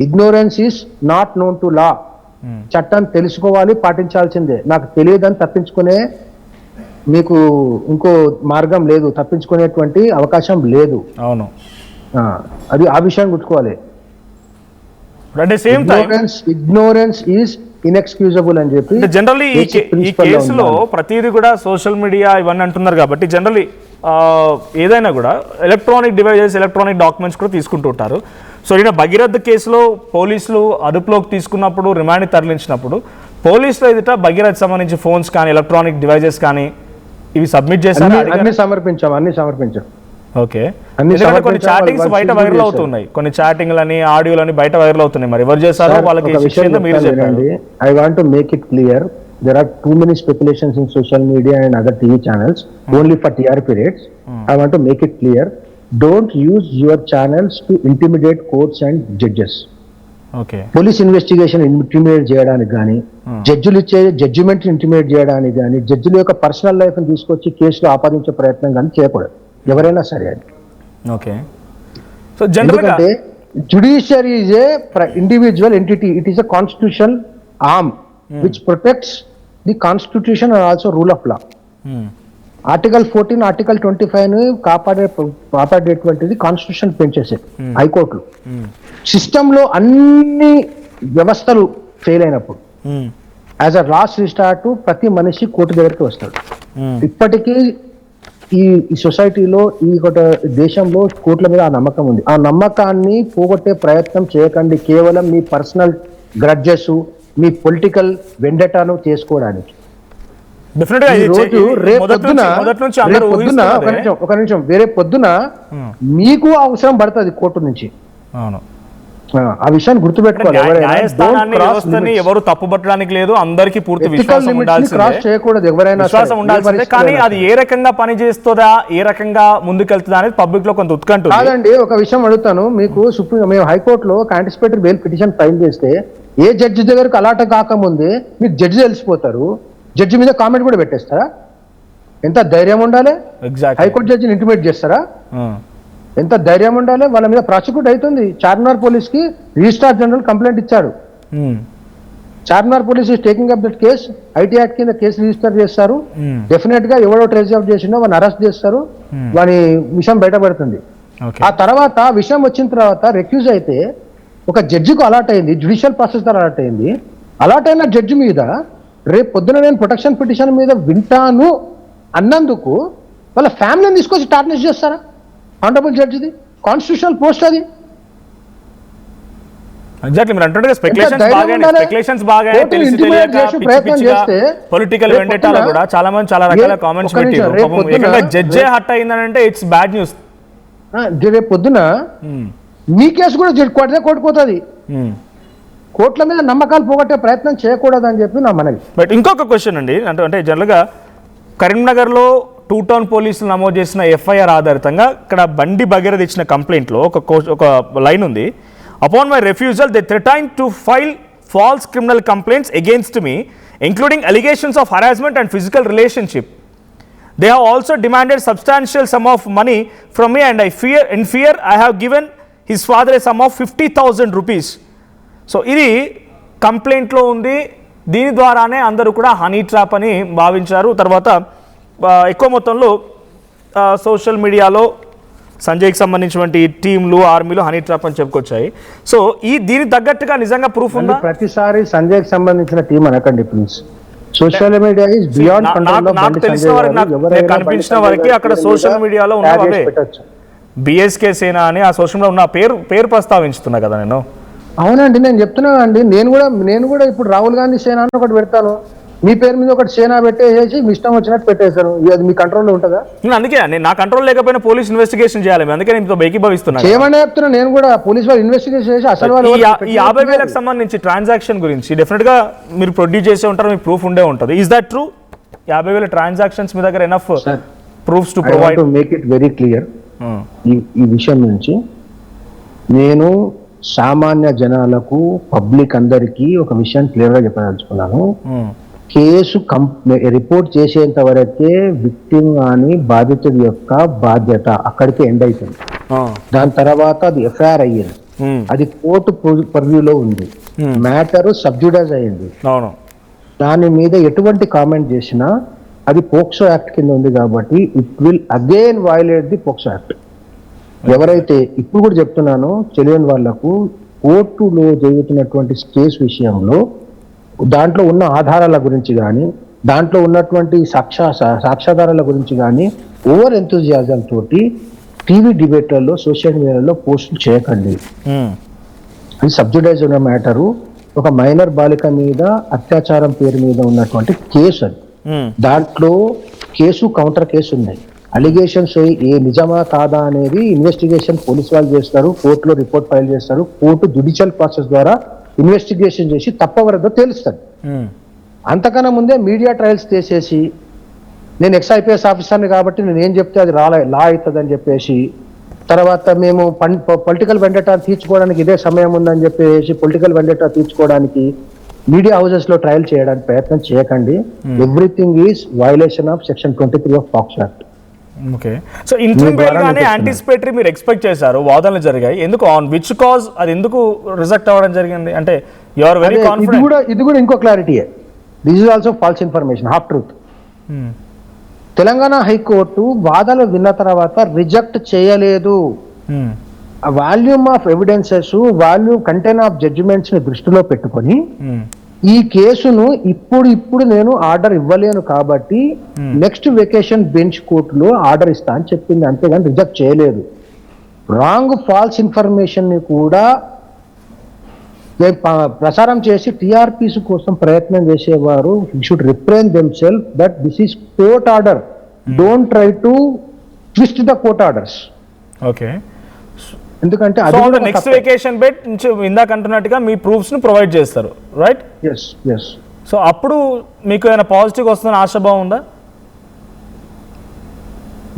Ignorance is not known to law. చట్టం తెలుసుకోవాలి, పాటించాల్సిందే. నాకు తెలియదని తప్పించుకునే మీకు ఇంకో మార్గం లేదు, తప్పించుకునేటువంటి అవకాశం లేదు. అవును, అది ఆ విషయాన్ని గుర్తుకోవాలి. ఇగ్నోరెన్స్ ఈజ్ ఇన్ఎక్స్క్యూజబుల్ అని చెప్పి జనరల్లీ ఈ కేసులో ప్రతిదీ కూడా సోషల్ మీడియా ఇవన్నీ అంటున్నారు కాబట్టి జనరల్లీ ఏదైనా కూడా ఎలక్ట్రానిక్ డివైజెస్, ఎలక్ట్రానిక్ డాక్యుమెంట్స్ కూడా తీసుకుంటూ ఉంటారు. సో ఈయన భగీరథ్ కేసులో పోలీసులు అదుపులోకి తీసుకున్నప్పుడు, రిమాండ్ తరలించినప్పుడు పోలీసులు ఎదుట భగీరథ్ సంబంధించి ఫోన్స్ కానీ ఎలక్ట్రానిక్ డివైజెస్ కానీ ఇవి సబ్మిట్ చేశారు. అన్ని సమర్పించాం. ఓకే, కొన్ని చాటింగ్స్ బయట వైరల్ అవుతున్నాయి, కొన్ని చాటింగ్లని ఆడియోలని బయట వైరల్ అవుతున్నాయి. మరి ఎవరు చేశారో వాళ్ళకి మీరు చెప్పండి. I want to make it clear, there are too many speculations in social media and other TV channels only for TRP rates. I want to make it clear, don't use your channels to intimidate courts and judges. Okay, police investigation intimate చేయడానికి కానీ, జడ్జిలు ఇచ్చే judgement intimate చేయడానికి కానీ, జడ్జిల యొక్క personal life ని తీసుకొచ్చి కేసులో ఆపాదించే ప్రయత్నం కానీ చేయకూడదు ఎవరైనా సరే అని. ఓకే, సో జనరల్గా judiciary is a individual entity, it is a constitutional arm which protects the constitution and also rule of law. Article 14, article 25 ని కాపాడేటువంటిది కాన్స్టిట్యూషన్ పెంచేసే హైకోర్టులు. సిస్టమ్ లో అన్ని వ్యవస్థలు ఫెయిల్ అయినప్పుడు యాజ్ అ లాస్ట్ రిసార్ట్ ప్రతి మనిషి కోర్టు దగ్గరికి వస్తాడు. ఇప్పటికీ ఈ సొసైటీలో, ఈ దేశంలో కోర్టుల మీద ఆ నమ్మకం ఉంది. ఆ నమ్మకాన్ని పోగొట్టే ప్రయత్నం చేయకండి, కేవలం మీ పర్సనల్ గ్రడ్జెస్, మీ పొలిటికల్ వెండటాను చేసుకోవడానికి. ఒక నిమిషం, వేరే పొద్దున మీకు అవసరం పడుతుంది కోర్టు నుంచి. ఆ విషయాన్ని గుర్తుపెట్టుకోవాలి. ఎవరు తప్పుపట్టడానికి లేదు, అందరికీ పూర్తి విశ్వాసం చేయకూడదు, ఎవరైనా ఉండాల్సిందే. కానీ అది ఏ రకంగా పనిచేస్తుందా, ఏ రకంగా ముందుకెళ్తుందా అనేది పబ్లిక్ లో కొంత ఉత్కంఠ. కాదండి, ఒక విషయం అడుగుతాను మీకు. మేము హైకోర్టులో యాంటిసిపేటరీ బెయిల్ పిటిషన్ ఫైల్ చేస్తే ఏ జడ్జి దగ్గరకు అలాట కాకముందే మీకు జడ్జి తెలిసిపోతారు, జడ్జి మీద కామెంట్ కూడా పెట్టేస్తారా? ఎంత ధైర్యం ఉండాలి? హైకోర్టు జడ్జిని ఇంటిమేట్ చేస్తారా? ఎంత ధైర్యం ఉండాలి? వాళ్ళ మీద ప్రాసిక్యూట్ అవుతుంది. చార్మినార్ పోలీస్ కి రిజిస్ట్రార్ జనరల్ కంప్లైంట్ ఇచ్చారు. Charminar police is taking up that case. IT act కింద కేసు రిజిస్టర్ చేస్తారు. డెఫినెట్ గా ఎవడో ట్రేస్ అవుట్ చేసిండో వాడిని అరెస్ట్ చేస్తారు, వాని విషయం బయటపడుతుంది. ఆ తర్వాత విషయం వచ్చిన తర్వాత రెక్యూజ్ అయితే ఒక జడ్జికు అలాట్ అయింది, జ్యుడిషియల్ ప్రాసెస్ ద్వారా అలాట్ అయింది. అలాట్ అయిన జడ్జి మీద రేపు పొద్దున నేను ప్రొటెక్షన్ పిటిషన్ మీద వింటాను అన్నందుకు వాళ్ళ ఫ్యామిలీని తీసుకొచ్చి టార్నిష్ చేస్తారా? ఆనరబుల్ జడ్జిది కాన్స్టిట్యూషనల్ పోస్ట్ అది. ఎగ్జాక్ట్లీ మీరు అంటుంటే స్పెక్యులేషన్స్ బాగా ప్రయత్నం చేస్తే పొలిటికల్ వెండేటాలో కూడా చాలా మంది చాలా రకాల కామెంట్స్ పెట్టారు. జడ్జే హట్ అయిందంటే ఇట్స్ బ్యాడ్ న్యూస్. రేపు పొద్దున మీ కేసు కూడా కోర్టుకుపోతుంది. కోర్టుల మీద నమ్మకాలు పోగొట్టే ప్రయత్నం చేయకూడదని చెప్పి నా మనవి. బట్ ఇంకొక క్వశ్చన్ అండి, అంటే జనరల్గా కరీంనగర్లో 2 టౌన్ పోలీసులు నమోదు చేసిన ఎఫ్ఐఆర్ ఆధారితంగా ఇక్కడ బండి భగీరథ్ ఇచ్చిన కంప్లైంట్లో ఒక లైన్ ఉంది. Upon my refusal they threaten to file false criminal complaints against me including allegations of harassment and physical relationship. They have also demanded substantial sum of money from me and in fear I have given his father a sum of 50,000 rupees. So ఇది కంప్లైంట్లో ఉంది. దీని ద్వారానే అందరూ కూడా honey trap అని భావించారు. తర్వాత ఎక్కువ మొత్తంలో సోషల్ మీడియాలో సంజయ్కి సంబంధించినటువంటి టీంలు, ఆర్మీలు హనీ ట్రాప్ అని చెప్పుకొచ్చాయి. సో దీనికి తగ్గట్టుగా నిజంగా ప్రూఫ్ ఉందా? ప్రతిసారి సంజయ్కి సంబంధించిన టీం అనకండి please. Social media is beyond control. నాకు తెలిసిన వారికి నాకు కనిపించిన వారికి అక్కడ సోషల్ మీడియాలో ఉన్నవే బిఎస్కే సేన అని ఆ సోషల్ మీడియా ఉన్న పేరు ప్రస్తావించుతున్నా కదా నేను. అవునండి, నేను చెప్తున్నా అండి. నేను కూడా ఇప్పుడు రాహుల్ గాంధీ సేన అని ఒకటి పెడతాను, మీ పేరు మీద ఒకటి సేనా పెట్టేసి మీ ఇష్టం వచ్చినట్టు పెట్టేశారు. అది మీ కంట్రోల్లో ఉంటుందా? అందుకే నా కంట్రోల్ లేకపోయినా పోలీస్ ఇన్వెస్టిగేషన్ చేయాలి, అందుకే నేను ఏకీభవిస్తున్నా. చేయమని చెప్తున్నా నేను కూడా. పోలీస్ వాళ్ళు ఇన్వెస్టిగేషన్ చేసి అసలు వాళ్ళు ఈ 50,000కి సంబంధించి ట్రాన్సాక్షన్ గురించి డెఫినెట్ గా మీరు ప్రొడ్యూస్ చేసే ఉంటారు, మీకు ప్రూఫ్ ఉండే ఉంటుంది. Is that true? 50,000 ట్రాన్సాక్షన్స్ మీ దగ్గర enough proofs to provide? Make it very clear. ఈ విషయం నుంచి నేను సామాన్య జనాలకు, పబ్లిక్ అందరికీ ఒక విషయం క్లియర్ గా చెప్పదలుచుకున్నాను. కేసు రిపోర్ట్ చేసేంత వరకే విక్టిమ్ కానీ బాధితుడి యొక్క బాధ్యత అక్కడికి ఎండ్ అవుతుంది. దాని తర్వాత అది ఎఫ్ఐఆర్ అయ్యింది, అది కోర్టు పర్వ్యూలో ఉంది, మ్యాటర్ సబ్జుడైజ్ అయ్యింది. దాని మీద ఎటువంటి కామెంట్ చేసినా అది పోక్సో యాక్ట్ కింద ఉంది కాబట్టి it will again violate the POCSO act. ఎవరైతే ఇప్పుడు కూడా చెప్తున్నానో తెలియని వాళ్లకు, కోర్టులో జరుగుతున్నటువంటి కేసు విషయంలో దాంట్లో ఉన్న ఆధారాల గురించి కానీ, దాంట్లో ఉన్నటువంటి సాక్ష్యాధారాల గురించి కానీ ఓవర్ ఎంతూజియాజం తోటి టీవీ డిబేట్లలో, సోషల్ మీడియాలో పోస్టులు చేయకండి. అది సబ్జుడైజ్ ఉన్న మ్యాటరు. ఒక మైనర్ బాలిక మీద అత్యాచారం పేరు మీద ఉన్నటువంటి కేసు అది. దాంట్లో కేసు కౌంటర్ కేసు ఉన్నాయి. అలిగేషన్స్ ఏ నిజమా కాదా అనేది ఇన్వెస్టిగేషన్ పోలీసు వాళ్ళు చేస్తారు, కోర్టులో రిపోర్ట్ ఫైల్ చేస్తారు, కోర్టు జ్యుడిషియల్ ప్రాసెస్ ద్వారా ఇన్వెస్టిగేషన్ చేసి తప్పవరదో తెలుస్తుంది. అంతకన్నా ముందే మీడియా ట్రయల్స్ చేసేసి నేను ఎక్స్-ఐపీఎస్ ఆఫీసర్ని కాబట్టి నేను ఏం చెప్తే అది లా అవుతుంది అని చెప్పేసి, తర్వాత మేము పొలిటికల్ వెండేటా తీర్చుకోవడానికి ఇదే సమయం ఉందని చెప్పేసి పొలిటికల్ వెండేటా తీర్చుకోవడానికి మీడియా హౌసెస్ లో ట్రయల్ చేయడానికి ప్రయత్నం చేయకండి. Everything is violation of section 23 of POCSO act. Okay, so interview గానే యాంటిసిపేటరీ మీరు ఎక్స్పెక్ట్ చేశారు, వాదనలు జరిగాయి. ఎందుకు, ఆన్ విచ్ కాజ్ అది ఎందుకు రిజెక్ట్ అవ్వడం జరిగింది? అంటే యు ఆర్ వెరీ కాన్ఫిడెంట్. ఇది కూడా ఇంకో క్లారిటీయే. This is also false information, half truth. Telangana high court వాదనలు విన్న తర్వాత రిజెక్ట్ చేయలేదు. Volume of evidences, volume content of judgments ని దృష్టిలో పెట్టుకొని ఈ కేసును ఇప్పుడు నేను ఆర్డర్ ఇవ్వలేను కాబట్టి నెక్స్ట్ వెకేషన్ బెంచ్ కోర్టులో ఆర్డర్ ఇస్తా అని చెప్పింది, అంతేగాని రిజెక్ట్ చేయలేదు. రాంగ్ ఫాల్స్ ఇన్ఫర్మేషన్ ని కూడా ప్రసారం చేసి టిఆర్పీస్ కోసం ప్రయత్నం చేసేవారు should refrain themselves that this is court order, don't try to twist the court orders. Okay, ఎందుకంటే నెక్స్ట్ వెకేషన్ బెట్ ఇందాక అంటున్నట్టుగా మీ ప్రూఫ్స్ ను ప్రొవైడ్ చేస్తారు, రైట్? yes. సో అప్పుడు మీకు ఏమైనా పాజిటివ్ వస్తుందని ఆశాభావం ఉందా?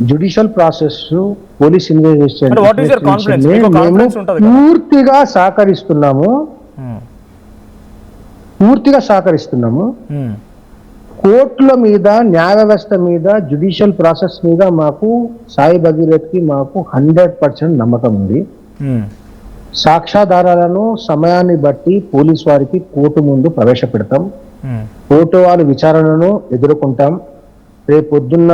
జ్యుడిషియల్ ప్రాసెస్, పోలీస్ ఇన్వెస్టిగేషన్ పూర్తిగా సహకరిస్తున్నాము. కోర్టుల మీద, న్యాయ వ్యవస్థ మీద, జ్యుడిషియల్ ప్రాసెస్ మీద మాకు సాయి భగీరథ్కి మాకు 100% నమ్మకం ఉంది. సాక్ష్యాధారాలను సమయాన్ని బట్టి పోలీసు వారికి కోర్టు ముందు ప్రవేశపెడతాం. కోర్టు వారి విచారణను ఎదుర్కొంటాం. రేపొద్దున్న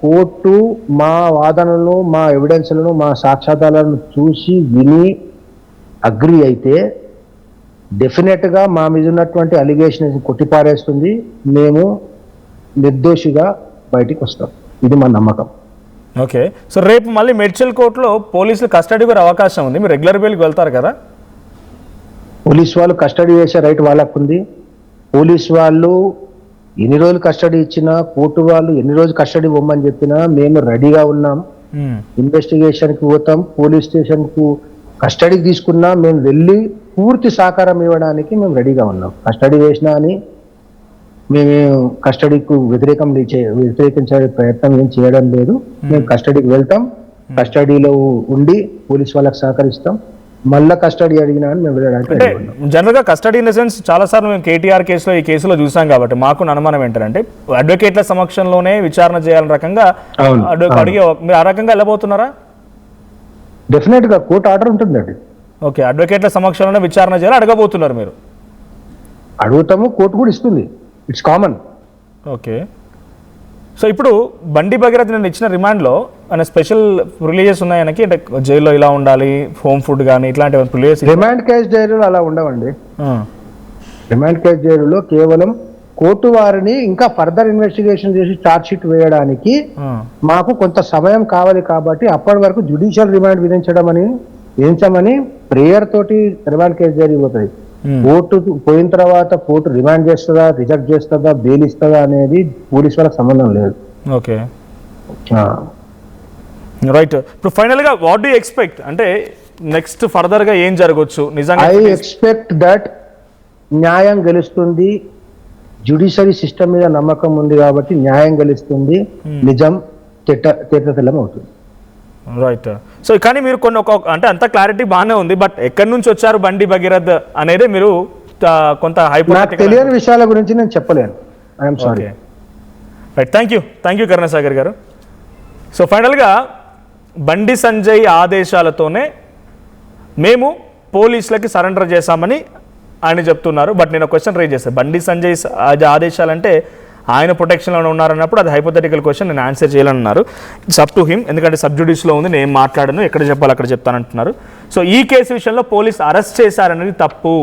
కోర్టు మా వాదనలను, మా ఎవిడెన్స్లను, మా సాక్ష్యాధారాలను చూసి విని అగ్రి అయితే డెఫినెట్గా మా మీద ఉన్నటువంటి అలిగేషన్ కొట్టిపారేస్తుంది. మేము నిర్దోషిగా బయటికి వస్తాం. ఇది మా నమ్మకం. ఓకే, సో రేపు మళ్ళీ మెడ్చల్ కోర్టులో పోలీసులు కస్టడీ కూడా అవకాశం ఉంది. మీరు రెగ్యులర్ బెయిల్కి వెళ్తారు కదా? పోలీసు వాళ్ళు కస్టడీ చేసే రైట్ వాళ్ళకు ఉంది. పోలీసు వాళ్ళు ఎన్ని రోజులు కస్టడీ ఇచ్చినా, కోర్టు వాళ్ళు ఎన్ని రోజులు కస్టడీ ఇవ్వమని చెప్పినా మేము రెడీగా ఉన్నాం. ఇన్వెస్టిగేషన్కి పోతాం. పోలీస్ స్టేషన్కు కస్టడీకి తీసుకున్నా మేము వెళ్ళి పూర్తి సహకారం ఇవ్వడానికి మేము రెడీగా ఉన్నాం. కస్టడీ చేసినా అని మేము కస్టడీకు వ్యతిరేకించే ప్రయత్నం ఏం చేయడం లేదు. మేము కస్టడీకి వెళ్తాం, కస్టడీలో ఉండి పోలీస్ వాళ్ళకి సహకరిస్తాం. మళ్ళీ కస్టడీ అడిగినా అని మేము వెళ్ళడానికి జనరల్గా కస్టడీ ఇన్ ద సెన్స్ చాలాసార్లు మేము కేటీఆర్ కేసులో ఈ కేసులో చూసాం కాబట్టి మాకు అనుమానం ఏంటంటే అడ్వకేట్ల సమక్షంలోనే విచారణ చేయాలని రకంగా అడిగే, మీరు ఆ రకంగా వెళ్ళబోతున్నారా? డెఫినెట్ గా కోర్టు ఆర్డర్ ఉంటుందండి. ఓకే, అడ్వకేట్ల సమక్షంలోనే విచారణ చేయాలి అడగబోతున్నారు మీరు? అడుగుతాము, కోర్టు కూడా ఇస్తుంది. It's common. ఓకే, సో ఇప్పుడు బండి భగీరథ్ నేను ఇచ్చిన రిమాండ్లో ఆయన స్పెషల్ ప్రివిలేజెస్ ఉన్నాయి ఆయనకి, అంటే జైల్లో ఇలా ఉండాలి, హోమ్ ఫుడ్ కానీ ఇట్లాంటి ప్రివిలేజెస్? రిమాండ్ కేసు జైలు అలా ఉండవండి. రిమాండ్ కేసు జైలులో కేవలం కోర్టు వారిని ఇంకా ఫర్దర్ ఇన్వెస్టిగేషన్ చేసి ఛార్జ్ షీట్ వేయడానికి మాకు కొంత సమయం కావాలి కాబట్టి అప్పటి వరకు జ్యుడిషియల్ రిమాండ్ విధించమని ప్రేయర్ తోటి రిమాండ్ కేసు జరిగిపోతుంది. కోర్టు పోయిన తర్వాత కోర్టు రిమాండ్ చేస్తుందా, రిజెక్ట్ చేస్తుందా, బెయిల్ ఇస్తుందా అనేది పోలీసు వాళ్ళకి సంబంధం లేదు. Okay, right. ఇప్పుడు ఫైనల్ గా వాట్ డు ఎక్స్పెక్ట్ అంటే నెక్స్ట్ ఫర్దర్ గా ఏం జరగవచ్చు? నిజంగా ఐ ఎక్స్పెక్ట్ దట్ న్యాయం గెలుస్తుంది. జ్యుడిషియరీ సిస్టమ్ మీద నమ్మకం ఉంది కాబట్టి న్యాయం గెలుస్తుంది, నిజం తెల్లతం అవుతుంది. రైట్. సో కానీ మీరు కొన్ని అంటే అంత క్లారిటీ బాగానే ఉంది, బట్ ఎక్కడి నుంచి వచ్చారు బండి భగీరథ్ అనేది మీరు కొంత నాకు తెలియని విషయాల గురించి నేను చెప్పలేను. I'm sorry. Right, thank you Karunasagar గారు. సో ఫైనల్గా బండి సంజయ్ ఆదేశాలతోనే మేము పోలీసులకి సరెండర్ చేశామని ఆయన చెప్తున్నారు. బట్ నేను క్వశ్చన్ రేజ్ చేస్తాను, బండి సంజయ్ ఆదేశాలంటే ఆయన ప్రొటెక్షన్లో ఉన్నారన్నప్పుడు అది హైపోథెటికల్ క్వశ్చన్, నేను ఆన్సర్ చేయాలన్నారు. ఇట్స్ అప్ టు హిమ్, ఎందుకంటే సబ్జుడిషియల్లో ఉంది, నేను మాట్లాడను, ఎక్కడ చెప్పాలి అక్కడ చెప్తానంటున్నారు. సో ఈ కేసు విషయంలో పోలీసు అరెస్ట్ చేశారనేది తప్పు.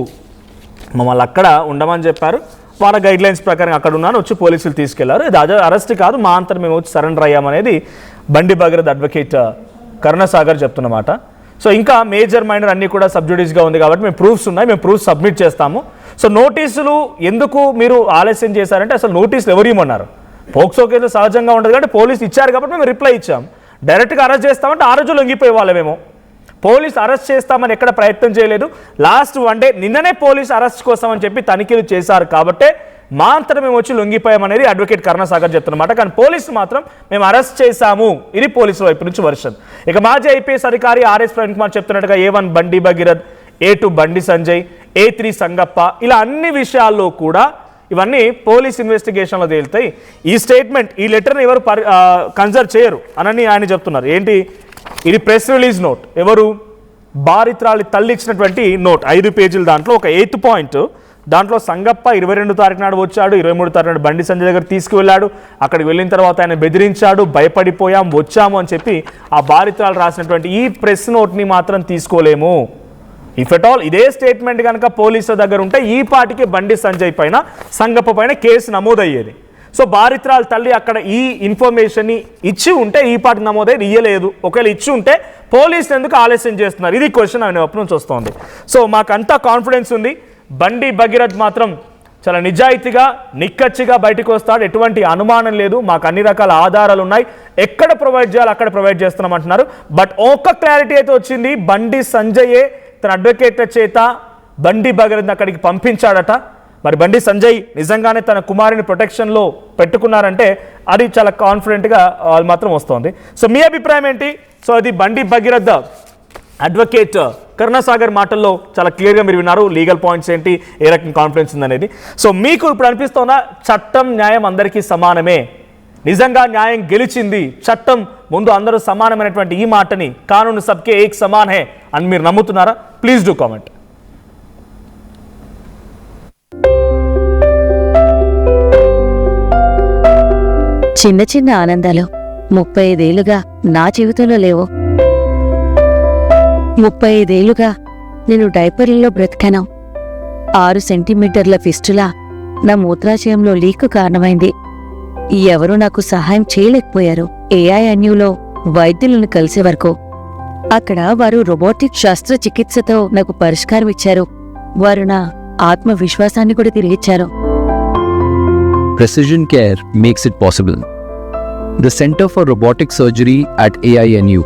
మమ్మల్ని అక్కడ ఉండమని చెప్పారు, వాళ్ళ గైడ్ లైన్స్ ప్రకారం అక్కడ ఉన్నాను, వచ్చి పోలీసులు తీసుకెళ్లారు. ఇది అరెస్ట్ కాదు, మా అంతా మేము వచ్చి సరెండర్ అయ్యామనేది బండి భగీరథ్ అడ్వకేట్ కరుణాసాగర్ చెప్తున్నమాట. సో ఇంకా మేజర్ మైనర్ అన్నీ కూడా సబ్జుడిస్గా ఉంది కాబట్టి మేము ప్రూఫ్స్ ఉన్నాయి, మేము ప్రూఫ్ సబ్మిట్ చేస్తాము. సో నోటీసులు ఎందుకు మీరు ఆలస్యం చేశారంటే అసలు నోటీసులు ఎవరు ఇవ్వమన్నారు? పోక్సో కేసు సహజంగా ఉండదు కాబట్టి పోలీసు ఇచ్చారు కాబట్టి మేము రిప్లై ఇచ్చాం. డైరెక్ట్గా అరెస్ట్ చేస్తామంటే ఆ రోజు లొంగిపోయే వాళ్ళమేమో. పోలీసు అరెస్ట్ చేస్తామని ఎక్కడ ప్రయత్నం చేయలేదు. లాస్ట్ వన్ డే నిన్ననే పోలీసు అరెస్ట్ కోసం అని చెప్పి తనిఖీలు చేశారు కాబట్టే మా అంతటా మేము వచ్చి లొంగిపోయామనేది అడ్వకేట్ కరుణాసాగర్ చెప్తున్నమాట. కానీ పోలీసులు మాత్రం మేము అరెస్ట్ చేశాము, ఇది పోలీసుల వైపు నుంచి వర్షన్. ఇక మాజీ ఐపీఎస్ అధికారి ఆర్ఎస్ ప్రవీణ్ కుమార్ చెప్తున్నట్టుగా A1 బండి భగీరథ్, A2 బండి సంజయ్, A3 సంగప్ప, ఇలా అన్ని విషయాల్లో కూడా ఇవన్నీ పోలీస్ ఇన్వెస్టిగేషన్లో తేలుతాయి. ఈ స్టేట్మెంట్, ఈ లెటర్ని ఎవరు కన్సిడర్ చేయరు అని ఆయన చెప్తున్నారు. ఏంటి ఇది? Press release note. ఎవరు? బాధితురాలి తల్లి ఇచ్చినటువంటి నోట్, 5 పేజీలు. దాంట్లో ఒక 8th పాయింట్, దాంట్లో సంగప్ప 22 తారీఖు నాడు వచ్చాడు, 23 తారీఖు నాడు బండి సంజయ్ దగ్గర తీసుకువెళ్ళాడు. అక్కడికి వెళ్ళిన తర్వాత ఆయన బెదిరించాడు, భయపడిపోయాం, వచ్చాము అని చెప్పి ఆ బాధితురాలు రాసినటువంటి ఈ ప్రెస్ నోట్ని మాత్రం తీసుకోలేము. ఇఫ్ ఎట్ ఆల్ ఇదే స్టేట్మెంట్ కనుక పోలీసుల దగ్గర ఉంటే ఈ పాటికి బండి సంజయ్ పైన, సంగప్ప పైన కేసు నమోదయ్యేది. సో బాధితురాలు తల్లి అక్కడ ఈ ఇన్ఫర్మేషన్ని ఇచ్చి ఉంటే ఈ పాటి నమోదయ్యేది, ఇయ్యలేదు. ఒకవేళ ఇచ్చి ఉంటే పోలీసులు ఎందుకు ఆలస్యం చేస్తున్నారు? ఇది క్వశ్చన్ ఆయన వైపు నుంచి వస్తుంది. సో మాకంతా కాన్ఫిడెన్స్ ఉంది, బండి భగీరథ్ మాత్రం చాలా నిజాయితీగా, నిక్కచ్చిగా బయటకు వస్తాడు, ఎటువంటి అనుమానం లేదు. మాకు అన్ని రకాల ఆధారాలు ఉన్నాయి, ఎక్కడ ప్రొవైడ్ చేయాలి అక్కడ ప్రొవైడ్ చేస్తున్నాం అంటున్నారు. బట్ ఒక క్లారిటీ అయితే వచ్చింది, బండి సంజయే తన అడ్వకేట్ల చేత బండి భగీరథ్ అక్కడికి పంపించాడట. మరి బండి సంజయ్ నిజంగానే తన కుమారుని ప్రొటెక్షన్లో పెట్టుకున్నారంటే అది చాలా కాన్ఫిడెంట్గా మాత్రం వస్తుంది. సో మీ అభిప్రాయం ఏంటి? సో అది బండి భగీరథ్ అడ్వకేట్ కరుణాసాగర్ మాటల్లో చాలా క్లియర్గా మీరు విన్నారు, లీగల్ పాయింట్స్ ఏంటి, ఏ రకం కాన్ఫిడెన్స్ ఉందనేది. సో మీకు ఇప్పుడు అనిపిస్తోందా చట్టం న్యాయం అందరికీ సమానమే, నిజంగా న్యాయం గెలిచింది, చట్టం ముందు అందరూ సమానమైనటువంటి ఈ మాటని, కానూన్ సబ్కే ఏక్ సమాన్ హే అని మీరు నమ్ముతున్నారా? Please do comment. చిన్న చిన్న ఆనందాలు 35 ఏళ్లుగా నా జీవితంలో లేవు. 35 ఏళ్లుగా నేను డైపర్లలో బ్రతికాను. 6 సెంటీమీటర్ల ఫిస్టులా నా మూత్రాశయంలో లీకు కారణమైంది. ఎవరూ నాకు సహాయం చేయలేకపోయారు. AINUలో వైద్యులను కలిసే వరకు. అక్కడ వారు రోబోటిక్ శస్త్రచికిత్సతో నాకు పరిష్కారం ఇచ్చారు. వారు నా ఆత్మవిశ్వాసాన్ని కూడా తిరిగిచ్చారు. Precision care makes it possible. The Center for Robotic Surgery at AINU